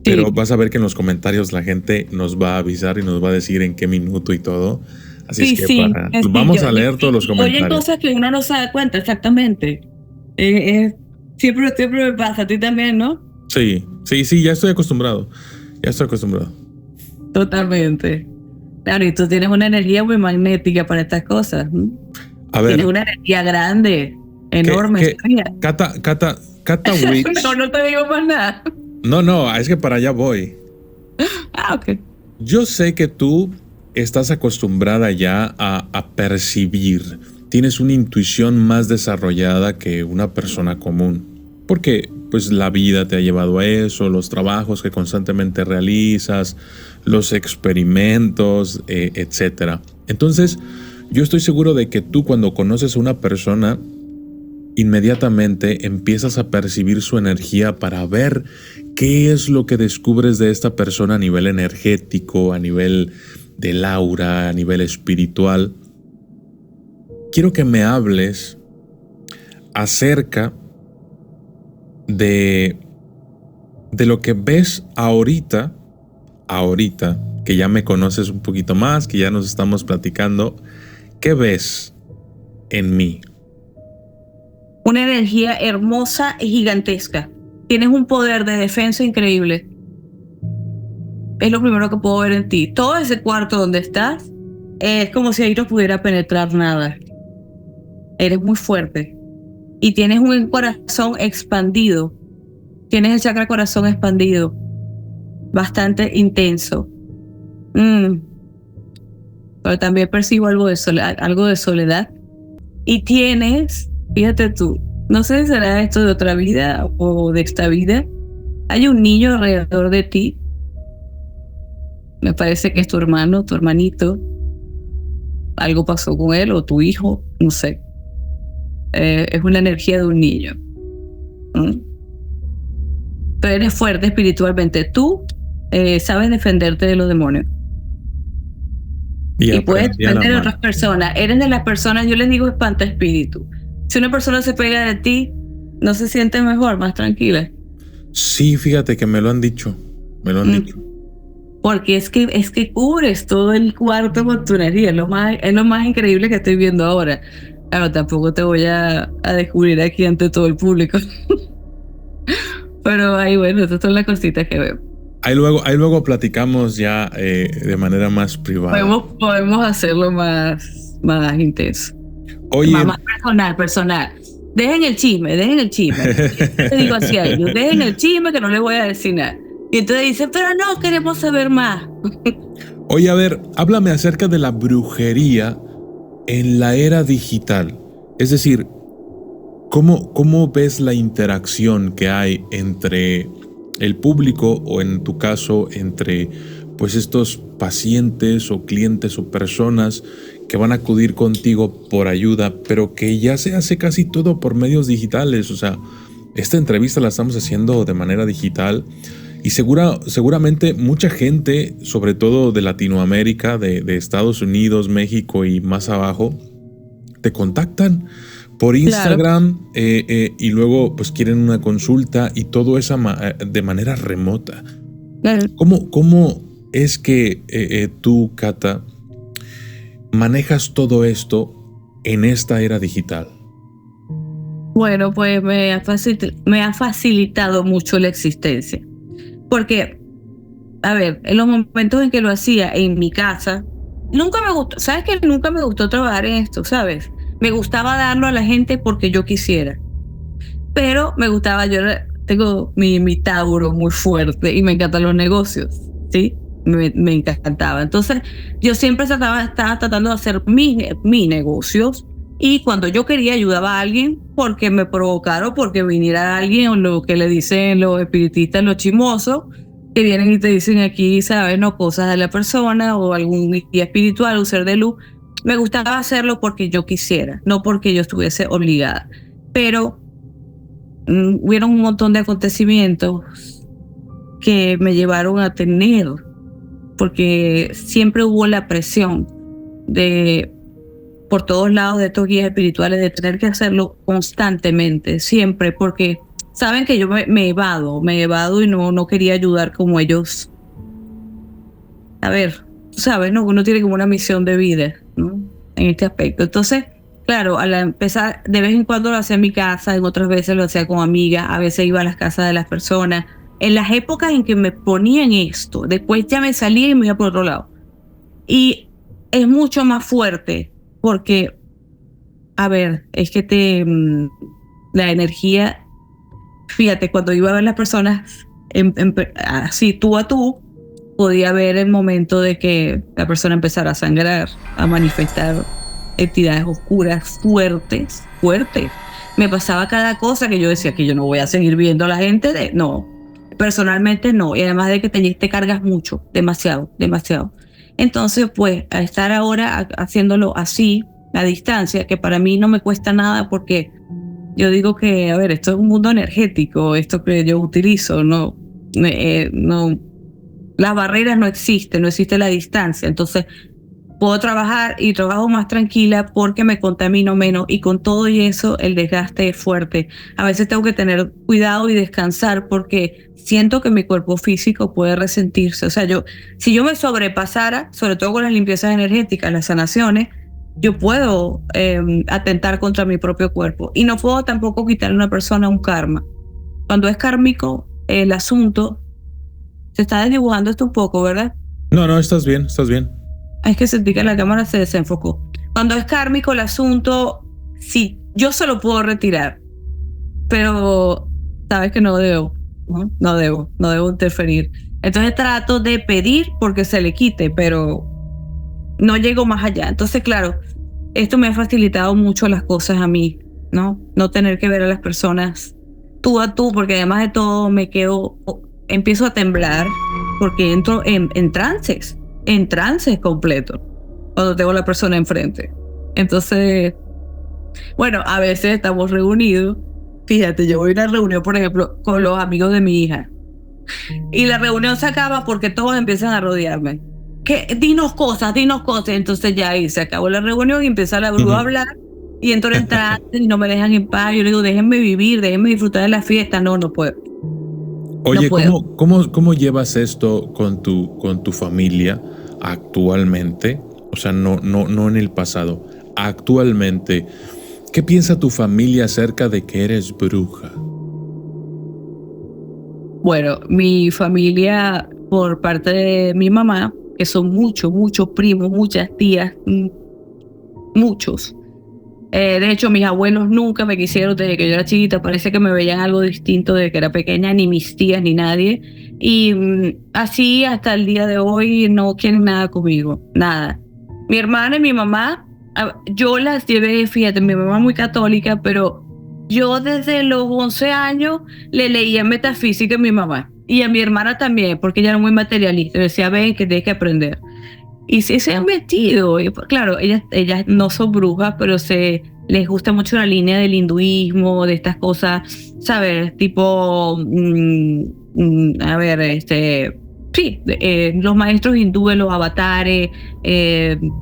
pero vas a ver que en los comentarios la gente nos va a avisar y nos va a decir en qué minuto y todo. Así es que vamos a leer todos los comentarios. Oye, cosas que uno no se da cuenta exactamente. Siempre me pasa, a ti también, ¿no? Sí, ya estoy acostumbrado. Totalmente. Claro, y tú tienes una energía muy magnética para estas cosas. A ver. Tienes una energía grande, enorme. Cata Witch. No te digo más nada. No, es que para allá voy. Ok. Yo sé que tú estás acostumbrada ya a percibir. Tienes una intuición más desarrollada que una persona común. Porque pues la vida te ha llevado a eso, los trabajos que constantemente realizas, los experimentos, etc. Entonces, yo estoy seguro de que tú cuando conoces a una persona, inmediatamente empiezas a percibir su energía para ver qué es lo que descubres de esta persona a nivel energético, a nivel del aura, a nivel espiritual. Quiero que me hables acerca de lo que ves ahorita, que ya me conoces un poquito más, que ya nos estamos platicando. ¿Qué ves en mí? Una energía hermosa y gigantesca. Tienes un poder de defensa increíble. Es lo primero que puedo ver en ti. Todo ese cuarto donde estás es como si ahí no pudiera penetrar nada. Eres muy fuerte. Y tienes un corazón expandido. Tienes el chakra corazón expandido. Bastante intenso. Pero también percibo algo de soledad. Y tienes, fíjate tú, no sé si será esto de otra vida o de esta vida. Hay un niño alrededor de ti. Me parece que es tu hermano, tu hermanito. Algo pasó con él o tu hijo, no sé. Es una energía de un niño. Pero eres fuerte espiritualmente. Tú sabes defenderte de los demonios. Y puedes defender a otras personas. Eres de las personas, yo les digo espanta espíritu. Si una persona se pega de ti, no se siente mejor, más tranquila. Sí, fíjate que me lo han dicho. Dicho. Porque es que cubres todo el cuarto con tu energía. Es lo más increíble que estoy viendo ahora. Claro, tampoco te voy a descubrir aquí ante todo el público. Pero ahí, bueno, estas son las cositas que veo. Ahí luego platicamos ya de manera más privada. Podemos hacerlo más intenso. Oye, más personal. Dejen el chisme. Te digo así a ellos, dejen el chisme que no les voy a decir nada. Y entonces dicen, pero no, queremos saber más. Oye, a ver, háblame acerca de la brujería en la era digital. Es decir, ¿cómo ves la interacción que hay entre el público o en tu caso entre pues estos pacientes o clientes o personas que van a acudir contigo por ayuda, pero que ya se hace casi todo por medios digitales? O sea, esta entrevista la estamos haciendo de manera digital y seguramente mucha gente, sobre todo de Latinoamérica, de Estados Unidos, México y más abajo, te contactan por Instagram, claro. Y luego pues quieren una consulta y todo eso de manera remota. Claro. ¿Cómo es que tú, Cata, manejas todo esto en esta era digital? Bueno, pues me ha facilitado mucho la existencia. Porque, a ver, en los momentos en que lo hacía en mi casa, nunca me gustó, ¿sabes qué? Nunca me gustó trabajar en esto, ¿sabes? Me gustaba darlo a la gente porque yo quisiera. Pero me gustaba, yo tengo mi Tauro muy fuerte y me encantan los negocios, ¿sí? Me encantaba. Entonces, yo siempre estaba tratando de hacer mis negocios y cuando yo quería ayudaba a alguien porque me provocaron, porque viniera alguien o lo que le dicen los espiritistas, los chismosos, que vienen y te dicen aquí, ¿sabes? No, cosas de la persona o algún guía espiritual, un ser de luz. Me gustaba hacerlo porque yo quisiera, no porque yo estuviese obligada. Pero hubieron un montón de acontecimientos que me llevaron a tener, porque siempre hubo la presión por todos lados de estos guías espirituales de tener que hacerlo constantemente, siempre, porque saben que yo me evado y no quería ayudar como ellos. A ver, sabes, ¿no? Uno tiene como una misión de vida, ¿no? En este aspecto. Entonces, claro, al empezar, de vez en cuando lo hacía en mi casa, en otras veces lo hacía con amigas, a veces iba a las casas de las personas. En las épocas en que me ponían esto, después ya me salía y me iba por otro lado. Y es mucho más fuerte porque, a ver, es que la energía, fíjate, cuando iba a ver las personas así tú a tú, podía ver el momento de que la persona empezara a sangrar, a manifestar entidades oscuras fuertes. Me pasaba cada cosa que yo decía que yo no voy a seguir viendo a la gente. No, personalmente no. Y además de que te cargas mucho, demasiado. Entonces, pues, a estar ahora haciéndolo así, a distancia, que para mí no me cuesta nada porque yo digo que, a ver, esto es un mundo energético, esto que yo utilizo, no, las barreras no existe la distancia. Entonces, puedo trabajar y trabajo más tranquila porque me contamino menos y con todo y eso el desgaste es fuerte. A veces tengo que tener cuidado y descansar porque siento que mi cuerpo físico puede resentirse. O sea, si yo me sobrepasara, sobre todo con las limpiezas energéticas, las sanaciones, yo puedo atentar contra mi propio cuerpo y no puedo tampoco quitarle a una persona un karma. Cuando es kármico el asunto, se está desdibujando esto un poco, ¿verdad? No, estás bien. Es que sentí que la cámara se desenfocó. Cuando es kármico el asunto, sí, yo se lo puedo retirar, pero sabes que no debo interferir. Entonces trato de pedir porque se le quite, pero no llego más allá. Entonces, claro, esto me ha facilitado mucho las cosas a mí, ¿no? No tener que ver a las personas tú a tú, porque además de todo empiezo a temblar porque entro en trances completos cuando tengo a la persona enfrente. Entonces, bueno, a veces estamos reunidos. Fíjate, yo voy a una reunión, por ejemplo, con los amigos de mi hija y la reunión se acaba porque todos empiezan a rodearme. Dinos cosas. Entonces ya ahí se acabó la reunión y empieza la bruja a hablar y entro en trance y no me dejan en paz. Yo le digo, déjenme vivir, déjenme disfrutar de la fiesta. No puedo. Oye, ¿cómo llevas esto con tu familia actualmente? O sea, no en el pasado. Actualmente, ¿qué piensa tu familia acerca de que eres bruja? Bueno, mi familia por parte de mi mamá, que son muchos primos, muchas tías, muchos. De hecho, mis abuelos nunca me quisieron desde que yo era chiquita. Parece que me veían algo distinto desde que era pequeña, ni mis tías ni nadie. Y así hasta el día de hoy no quieren nada conmigo, nada. Mi hermana y mi mamá, yo las llevé, fíjate, mi mamá es muy católica, pero yo desde los 11 años le leía metafísica a mi mamá. Y a mi hermana también, porque ella era muy materialista. Decía, ven, que tienes que aprender. Y sí se han metido. Y, claro, ellas no son brujas, pero les gusta mucho la línea del hinduismo, de estas cosas, ¿sabes? Tipo, sí, los maestros hindúes, los avatares,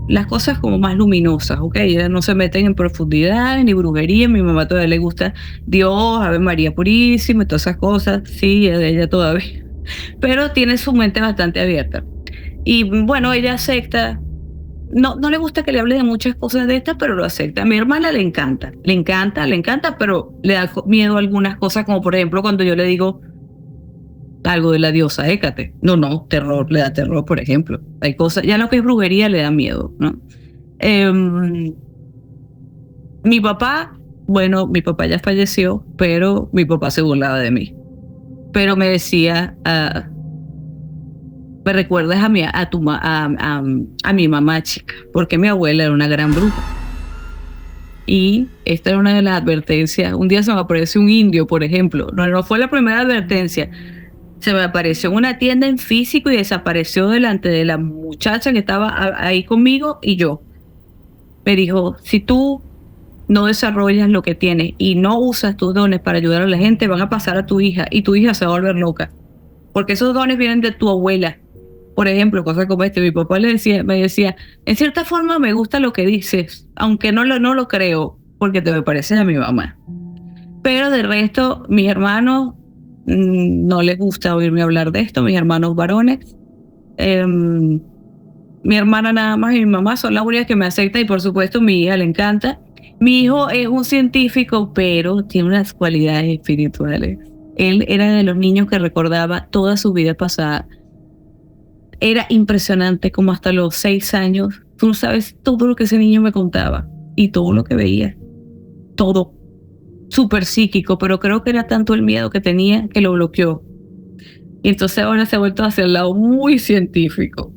las cosas como más luminosas, ¿ok? Ellas no se meten en profundidad ni brujería. A mi mamá todavía le gusta Dios, Ave María Purísima y todas esas cosas. Sí, ella todavía. Pero tiene su mente bastante abierta. Y bueno, ella acepta. No le gusta que le hable de muchas cosas de estas, pero lo acepta. A mi hermana le encanta, pero le da miedo a algunas cosas, como por ejemplo cuando yo le digo algo de la diosa Hécate. No, terror, le da terror, por ejemplo. Hay cosas, ya lo que es brujería le da miedo, ¿no? Mi papá ya falleció, pero mi papá se burlaba de mí. Pero me decía, me recuerdas a mi mamá chica, porque mi abuela era una gran bruja. Y esta era una de las advertencias. Un día se me apareció un indio, por ejemplo. No fue la primera advertencia. Se me apareció en una tienda en físico y desapareció delante de la muchacha que estaba ahí conmigo y yo. Me dijo, si tú no desarrollas lo que tienes y no usas tus dones para ayudar a la gente, van a pasar a tu hija y tu hija se va a volver loca. Porque esos dones vienen de tu abuela. Por ejemplo, cosas como mi papá me decía, en cierta forma me gusta lo que dices, aunque no lo creo, porque te me pareces a mi mamá. Pero de resto, mis hermanos no les gusta oírme hablar de esto, mis hermanos varones. Mi hermana nada más y mi mamá son las únicas que me aceptan, y por supuesto mi hija le encanta. Mi hijo es un científico, pero tiene unas cualidades espirituales. Él era de los niños que recordaba toda su vida pasada. Era impresionante como hasta los 6 años, tú no sabes todo lo que ese niño me contaba y todo lo que veía. Todo. Súper psíquico, pero creo que era tanto el miedo que tenía que lo bloqueó. Y entonces ahora se ha vuelto hacia el lado muy científico,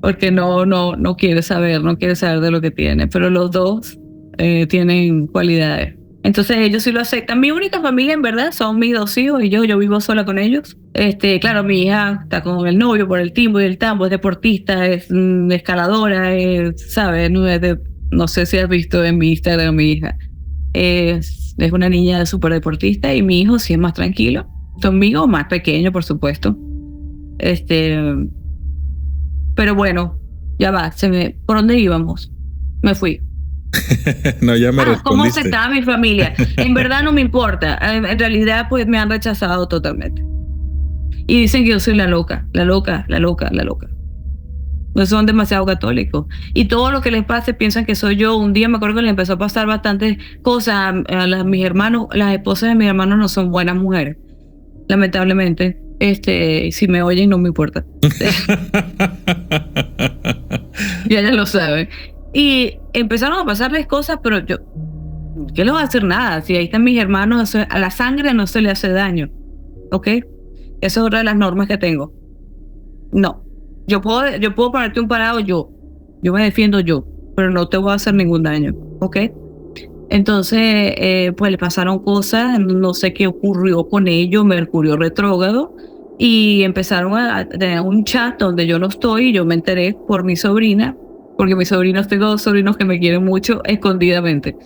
porque no quiere saber de lo que tiene, pero los dos tienen cualidades. Entonces ellos sí lo aceptan. Mi única familia en verdad son mis 2 hijos y yo vivo sola con ellos. Claro, mi hija está con el novio por el timbo y el tambo, es deportista, es escaladora, ¿sabes? No sé si has visto en mi Instagram mi hija. Es una niña súper deportista, y mi hijo sí es más tranquilo. Conmigo más pequeño, por supuesto. Pero bueno, ya va, ¿por dónde íbamos? Me fui. No, ya me respondiste. ¿Cómo aceptaba mi familia? En verdad no me importa. En realidad, pues me han rechazado totalmente. Y dicen que yo soy la loca. No son demasiado católicos. Y todo lo que les pase piensan que soy yo. Un día me acuerdo que les empezó a pasar bastantes cosas a mis hermanos. Las esposas de mis hermanos no son buenas mujeres, lamentablemente. Si me oyen no me importa. Ya lo saben. Y empezaron a pasarles cosas, pero yo, ¿qué les voy a hacer? Nada. Si ahí están mis hermanos, a la sangre no se le hace daño. ¿Ok? Esa es otra de las normas que tengo. No. Yo puedo ponerte un parado yo me defiendo yo, pero no te voy a hacer ningún daño, ¿ok? Entonces, pues le pasaron cosas, no sé qué ocurrió con ellos, Mercurio retrógrado, y empezaron a tener un chat donde yo no estoy, y yo me enteré por mi sobrina, porque mis sobrinos, tengo 2 sobrinos que me quieren mucho escondidamente,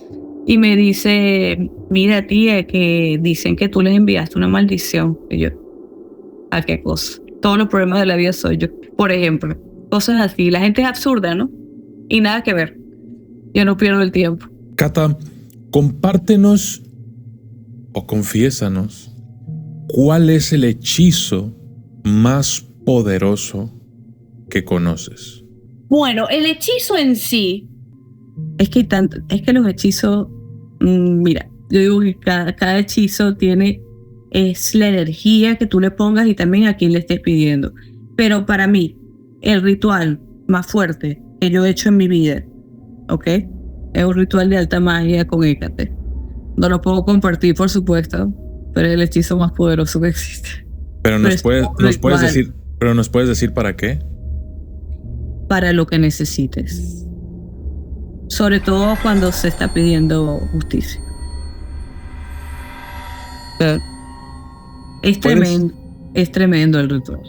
y me dice, mira tía, que dicen que tú les enviaste una maldición, y yo, ¿a qué cosa? Todos los problemas de la vida soy yo. Por ejemplo, cosas así. La gente es absurda, ¿no? Y nada que ver. Yo no pierdo el tiempo. Cata, compártenos o confiésanos cuál es el hechizo más poderoso que conoces. Bueno, el hechizo en sí, es que los hechizos, mira, yo digo que cada hechizo tiene es la energía que tú le pongas y también a quién le estés pidiendo. Pero para mí, el ritual más fuerte que yo he hecho en mi vida, ¿ok? Es un ritual de alta magia con Hécate. No lo puedo compartir, por supuesto, pero es el hechizo más poderoso que existe. Pero nos puedes decir para qué. Para lo que necesites. Sobre todo cuando se está pidiendo justicia. Es tremendo el ritual.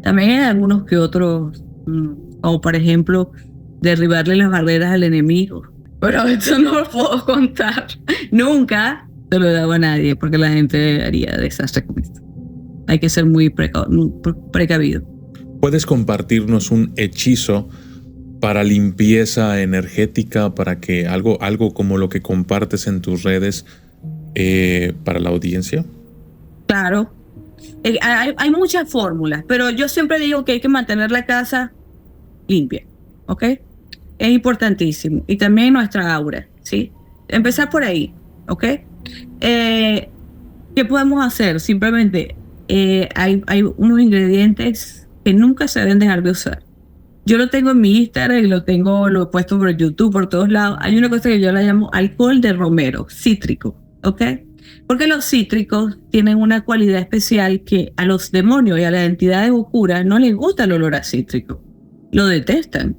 También hay algunos que otros, como por ejemplo, derribarle las barreras al enemigo. Pero esto no lo puedo contar. Nunca se lo he dado a nadie porque la gente haría desastre con esto. Hay que ser muy precavido. ¿Puedes compartirnos un hechizo para limpieza energética, para que algo como lo que compartes en tus redes para la audiencia? Claro. Hay muchas fórmulas, pero yo siempre digo que hay que mantener la casa limpia, ¿ok? Es importantísimo. Y también nuestra aura, ¿sí? Empezar por ahí, ¿ok? ¿Qué podemos hacer? Simplemente hay unos ingredientes que nunca se deben dejar de usar. Yo lo tengo en mi Instagram y lo he puesto por YouTube, por todos lados. Hay una cosa que yo la llamo alcohol de romero, cítrico, ¿ok? Porque los cítricos tienen una cualidad especial que a los demonios y a las entidades oscuras no les gusta el olor a cítrico. Lo detestan.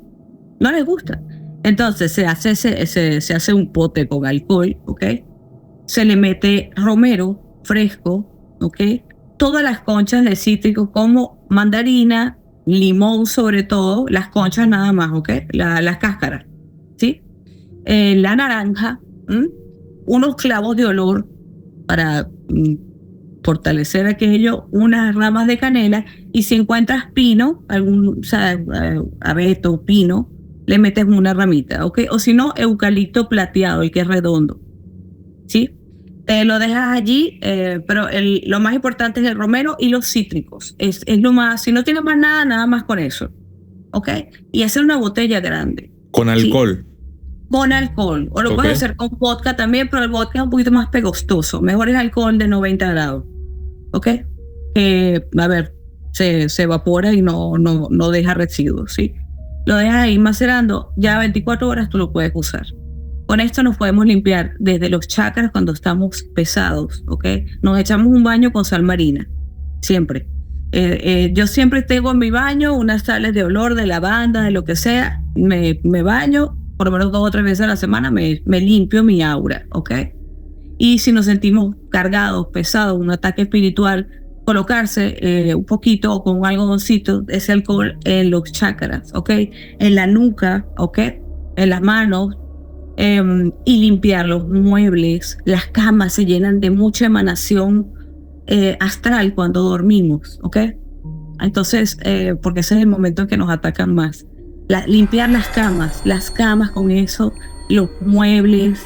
No les gusta. Entonces se hace un pote con alcohol, ¿ok? Se le mete romero fresco, ¿ok? Todas las conchas de cítricos como mandarina, limón sobre todo, las conchas nada más, ¿ok? Las cáscaras, ¿sí? La naranja, unos clavos de olor para fortalecer aquello, unas ramas de canela, y si encuentras pino, abeto, pino, le metes una ramita, ¿ok? O si no, eucalipto plateado, el que es redondo, ¿sí? Te lo dejas allí, pero lo más importante es el romero y los cítricos. Es lo más, si no tienes más nada, nada más con eso, ¿ok? Y hacer una botella grande. ¿Con alcohol? ¿Sí? Con alcohol. O lo puedes hacer con vodka también, pero el vodka es un poquito más pegostoso. Mejor es alcohol de 90 grados, ¿ok? A ver, se evapora y no deja residuos, ¿sí? Lo dejas ahí macerando, ya 24 horas tú lo puedes usar. Con esto nos podemos limpiar desde los chakras cuando estamos pesados, ¿ok? Nos echamos un baño con sal marina, siempre. Yo siempre tengo en mi baño unas sales de olor, de lavanda, de lo que sea. Me baño, por lo menos 2 o 3 veces a la semana, me limpio mi aura, ¿ok? Y si nos sentimos cargados, pesados, un ataque espiritual, colocarse un poquito o con un algodoncito ese alcohol en los chakras, ¿ok? En la nuca, ¿ok? En las manos, y limpiar los muebles. Las camas se llenan de mucha emanación astral cuando dormimos, ¿ok? Entonces, porque ese es el momento en que nos atacan más. Limpiar las camas con eso, los muebles,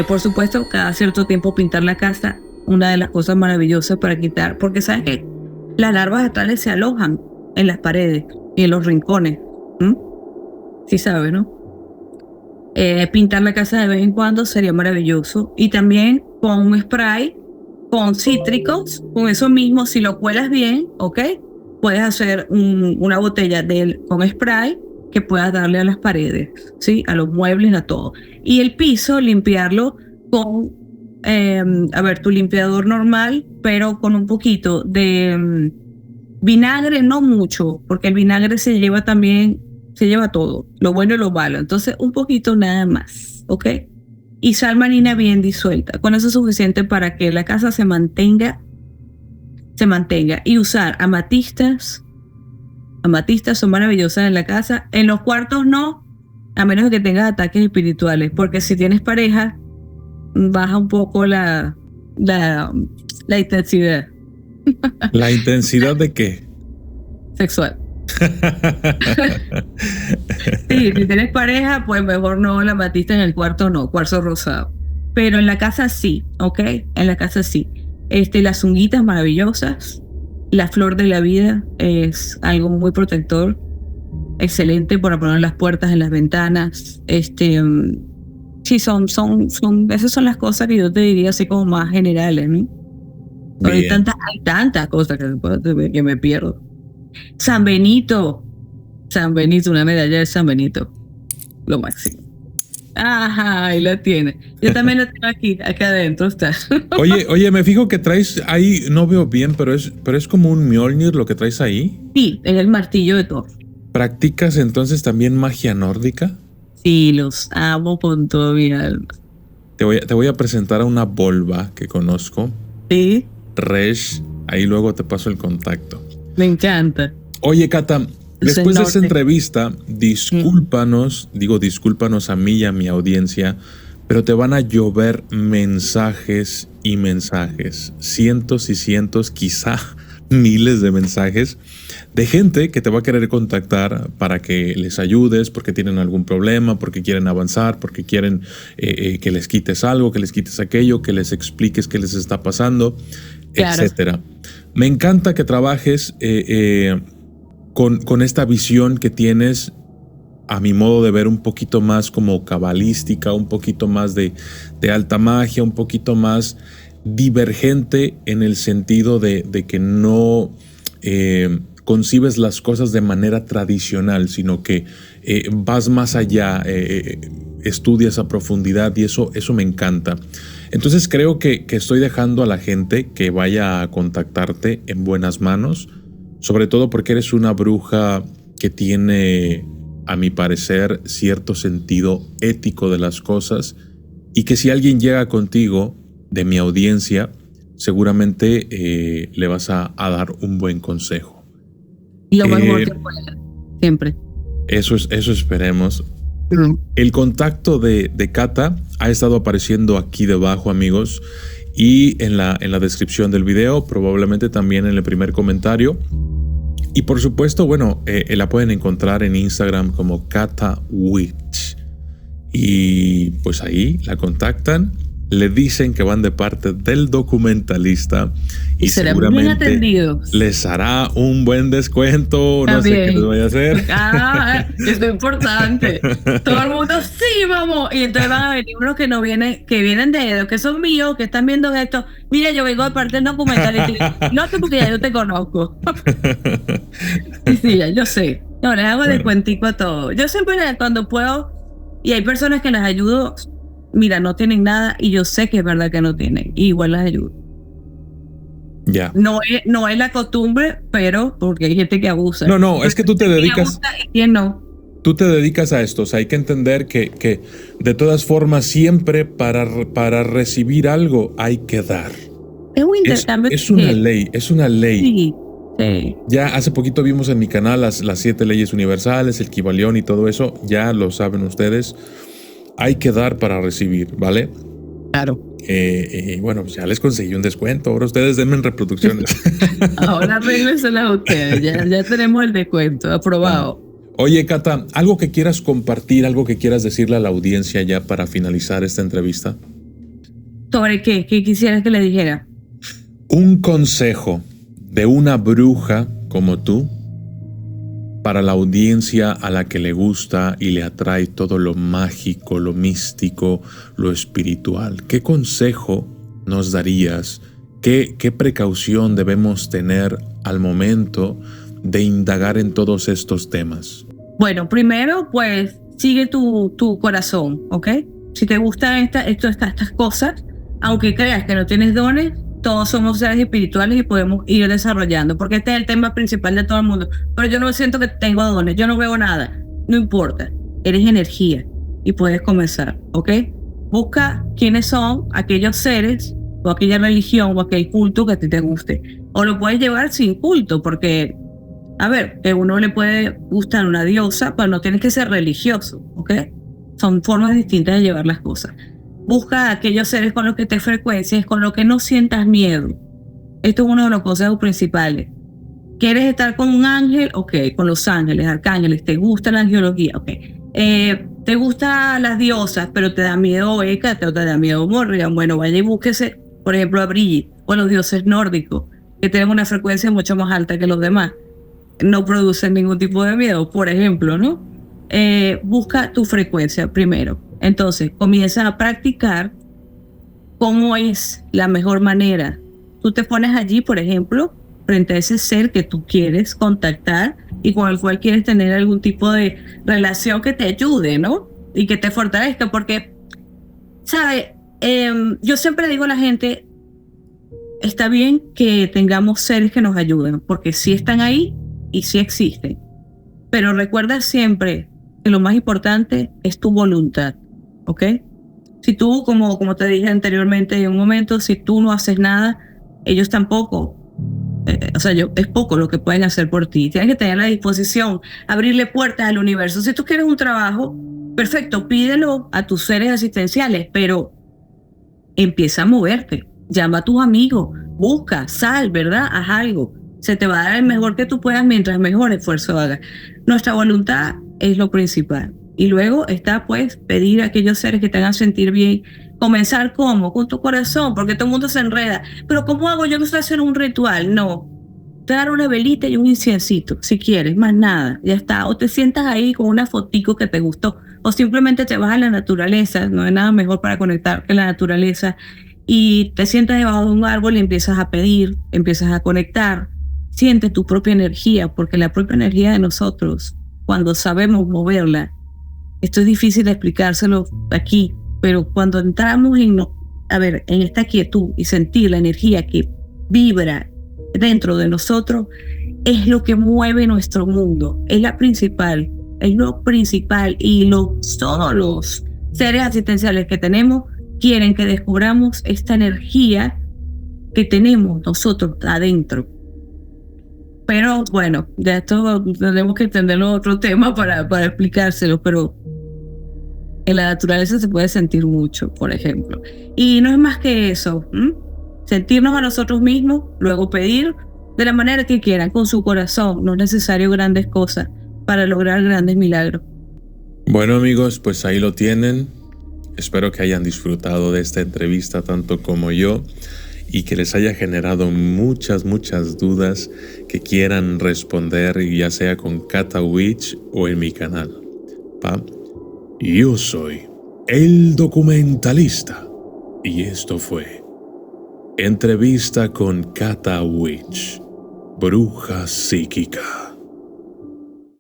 por supuesto, cada cierto tiempo pintar la casa, una de las cosas maravillosas para quitar, porque sabes que las larvas astrales se alojan en las paredes y en los rincones. Sí sabes, ¿no? Pintar la casa de vez en cuando sería maravilloso. Y también con un spray, con cítricos, con eso mismo, si lo cuelas bien, ¿ok? Puedes hacer una botella con spray que puedas darle a las paredes, ¿sí? A los muebles, a todo. Y el piso, limpiarlo con, tu limpiador normal, pero con un poquito de vinagre, no mucho, porque el vinagre se lleva todo, lo bueno y lo malo. Entonces, un poquito nada más, ¿ok? Y sal marina bien disuelta. Con eso es suficiente para que la casa se mantenga. Y usar amatistas. Amatistas son maravillosas en la casa. En los cuartos no, a menos que tengas ataques espirituales, porque si tienes pareja, baja un poco la intensidad. ¿La intensidad de qué? Sexual. Sí, si tienes pareja, pues mejor no la amatista, en el cuarto no, cuarzo rosado. Pero en la casa sí, ¿ok? En la casa sí. Las unguitas maravillosas. La flor de la vida es algo muy protector. Excelente para poner en las puertas, en las ventanas. Sí, esas son las cosas que yo te diría así como más generales, ¿no? Pero hay tantas cosas que me pierdo. San Benito, una medalla de San Benito, lo máximo. Ajá, ahí la tiene. Yo también la tengo aquí adentro está. Oye, me fijo que traes ahí, no veo bien, pero es como un Mjolnir lo que traes ahí. Sí, es el martillo de Thor. ¿Practicas entonces también magia nórdica? Sí, los amo con todo mi alma. Te voy a presentar a una volva que conozco. Sí. Resh, ahí luego te paso el contacto. Me encanta. Oye, Cata, después de esa entrevista, discúlpanos a mí y a mi audiencia, pero te van a llover mensajes y mensajes, cientos y cientos, quizá miles de mensajes de gente que te va a querer contactar para que les ayudes porque tienen algún problema, porque quieren avanzar, porque quieren que les quites algo, que les quites aquello, que les expliques qué les está pasando, etcétera. Me encanta que trabajes con esta visión que tienes, a mi modo de ver, un poquito más como cabalística, un poquito más de alta magia, un poquito más divergente en el sentido de que no concibes las cosas de manera tradicional, sino que vas más allá, estudias a profundidad y eso me encanta. Entonces creo que estoy dejando a la gente que vaya a contactarte en buenas manos, sobre todo porque eres una bruja que tiene, a mi parecer, cierto sentido ético de las cosas y que si alguien llega contigo de mi audiencia, seguramente le vas a dar un buen consejo. Lo mejor que pueda, siempre. Eso esperemos. El contacto de Cata ha estado apareciendo aquí debajo, amigos, y en la descripción del video, probablemente también en el primer comentario. Y por supuesto, bueno, la pueden encontrar en Instagram como Cata Witch. Y pues ahí la contactan, le dicen que van de parte del documentalista y seguramente les hará un buen descuento. No sé qué les voy a hacer. Esto es importante. Todo el mundo, sí, vamos. Y entonces van a venir unos que vienen de los que son míos, que están viendo esto. Mira, yo vengo de parte del documentalista. No sé porque ya yo te conozco. Sí, ya yo sé. No, les hago descuentico a todo. Yo siempre cuando puedo, y hay personas que las ayudo. Mira, no tienen nada y yo sé que es verdad que no tienen. Y igual las ayudo. Ya. No es la costumbre, pero porque hay gente que abusa. No, es que tú te dedicas. ¿Y quién no? Tú te dedicas a esto. O sea, hay que entender que de todas formas, siempre para recibir algo hay que dar. Es un intercambio. Es una ley. Sí. Sí. Ya hace poquito vimos en mi canal las 7 leyes universales, el Kybalión y todo eso. Ya lo saben ustedes. Hay que dar para recibir, ¿vale? Claro. Bueno, pues ya les conseguí un descuento. Ahora ustedes denme en reproducciones. Ahora arréglensela a ustedes. Ya tenemos el descuento aprobado. Oye, Cata, ¿algo que quieras compartir, algo que quieras decirle a la audiencia ya para finalizar esta entrevista? ¿Sobre qué? ¿Qué quisieras que le dijera? Un consejo de una bruja como tú para la audiencia a la que le gusta y le atrae todo lo mágico, lo místico, lo espiritual. ¿Qué consejo nos darías? ¿Qué precaución debemos tener al momento de indagar en todos estos temas? Bueno, primero, pues, sigue tu corazón, ¿ok? Si te gustan estas cosas, aunque creas que no tienes dones, todos somos seres espirituales y podemos ir desarrollando, porque este es el tema principal de todo el mundo. Pero yo no siento que tengo dones, yo no veo nada. No importa, eres energía y puedes comenzar, ¿ok? Busca quiénes son aquellos seres o aquella religión o aquel culto que a ti te guste. O lo puedes llevar sin culto, porque, a ver, que uno le puede gustar una diosa, pero no tienes que ser religioso, ¿ok? Son formas distintas de llevar las cosas. Busca aquellos seres con los que te frecuencias, con los que no sientas miedo. Esto es uno de los consejos principales. ¿Quieres estar con un ángel? Ok, con los ángeles, arcángeles. ¿Te gusta la angiología? Ok. ¿Te gustan las diosas, pero te da miedo Hécate o te da miedo Morrigan? Bueno, vaya y búsquese, por ejemplo, a Brigitte o los dioses nórdicos, que tienen una frecuencia mucho más alta que los demás. No producen ningún tipo de miedo, por ejemplo, ¿no? Busca tu frecuencia primero. Entonces, comienza a practicar cómo es la mejor manera. Tú te pones allí, por ejemplo, frente a ese ser que tú quieres contactar y con el cual quieres tener algún tipo de relación que te ayude, ¿no? Y que te fortalezca, porque, ¿sabes? Yo siempre digo a la gente, está bien que tengamos seres que nos ayuden, porque sí están ahí y sí existen. Pero recuerda siempre que lo más importante es tu voluntad, ¿ok? Si tú, como te dije anteriormente en un momento, si tú no haces nada, ellos tampoco. Es poco lo que pueden hacer por ti. Tienes que tener la disposición, abrirle puertas al universo. Si tú quieres un trabajo, perfecto, pídelo a tus seres asistenciales, pero empieza a moverte. Llama a tus amigos, busca, sal, ¿verdad? Haz algo. Se te va a dar el mejor que tú puedas mientras mejor esfuerzo hagas. Nuestra voluntad es lo principal. Y luego está, pues, pedir a aquellos seres que te hagan sentir bien. Comenzar ¿cómo? Con tu corazón, porque todo el mundo se enreda. Pero ¿cómo hago yo que estoy hacer un ritual? No. Te dar una velita y un inciencito, si quieres, más nada, ya está. O te sientas ahí con una fotico que te gustó. O simplemente te vas a la naturaleza, no hay nada mejor para conectar que la naturaleza. Y te sientas debajo de un árbol y empiezas a pedir, empiezas a conectar. Siente tu propia energía, porque la propia energía de nosotros, cuando sabemos moverla, esto es difícil de explicárselo aquí, pero cuando entramos en esta quietud y sentir la energía que vibra dentro de nosotros, es lo que mueve nuestro mundo, es lo principal, y todos los seres asistenciales que tenemos quieren que descubramos esta energía que tenemos nosotros adentro. Pero bueno, de esto tenemos que entenderlo otro tema para explicárselo, pero en la naturaleza se puede sentir mucho, por ejemplo. Y no es más que eso, sentirnos a nosotros mismos, luego pedir de la manera que quieran, con su corazón. No es necesario grandes cosas para lograr grandes milagros. Bueno amigos, pues ahí lo tienen. Espero que hayan disfrutado de esta entrevista tanto como yo y que les haya generado muchas dudas que quieran responder, ya sea con Kata Witch o en mi canal. Yo soy el documentalista y esto fue Entrevista con Kata Witch, bruja psíquica.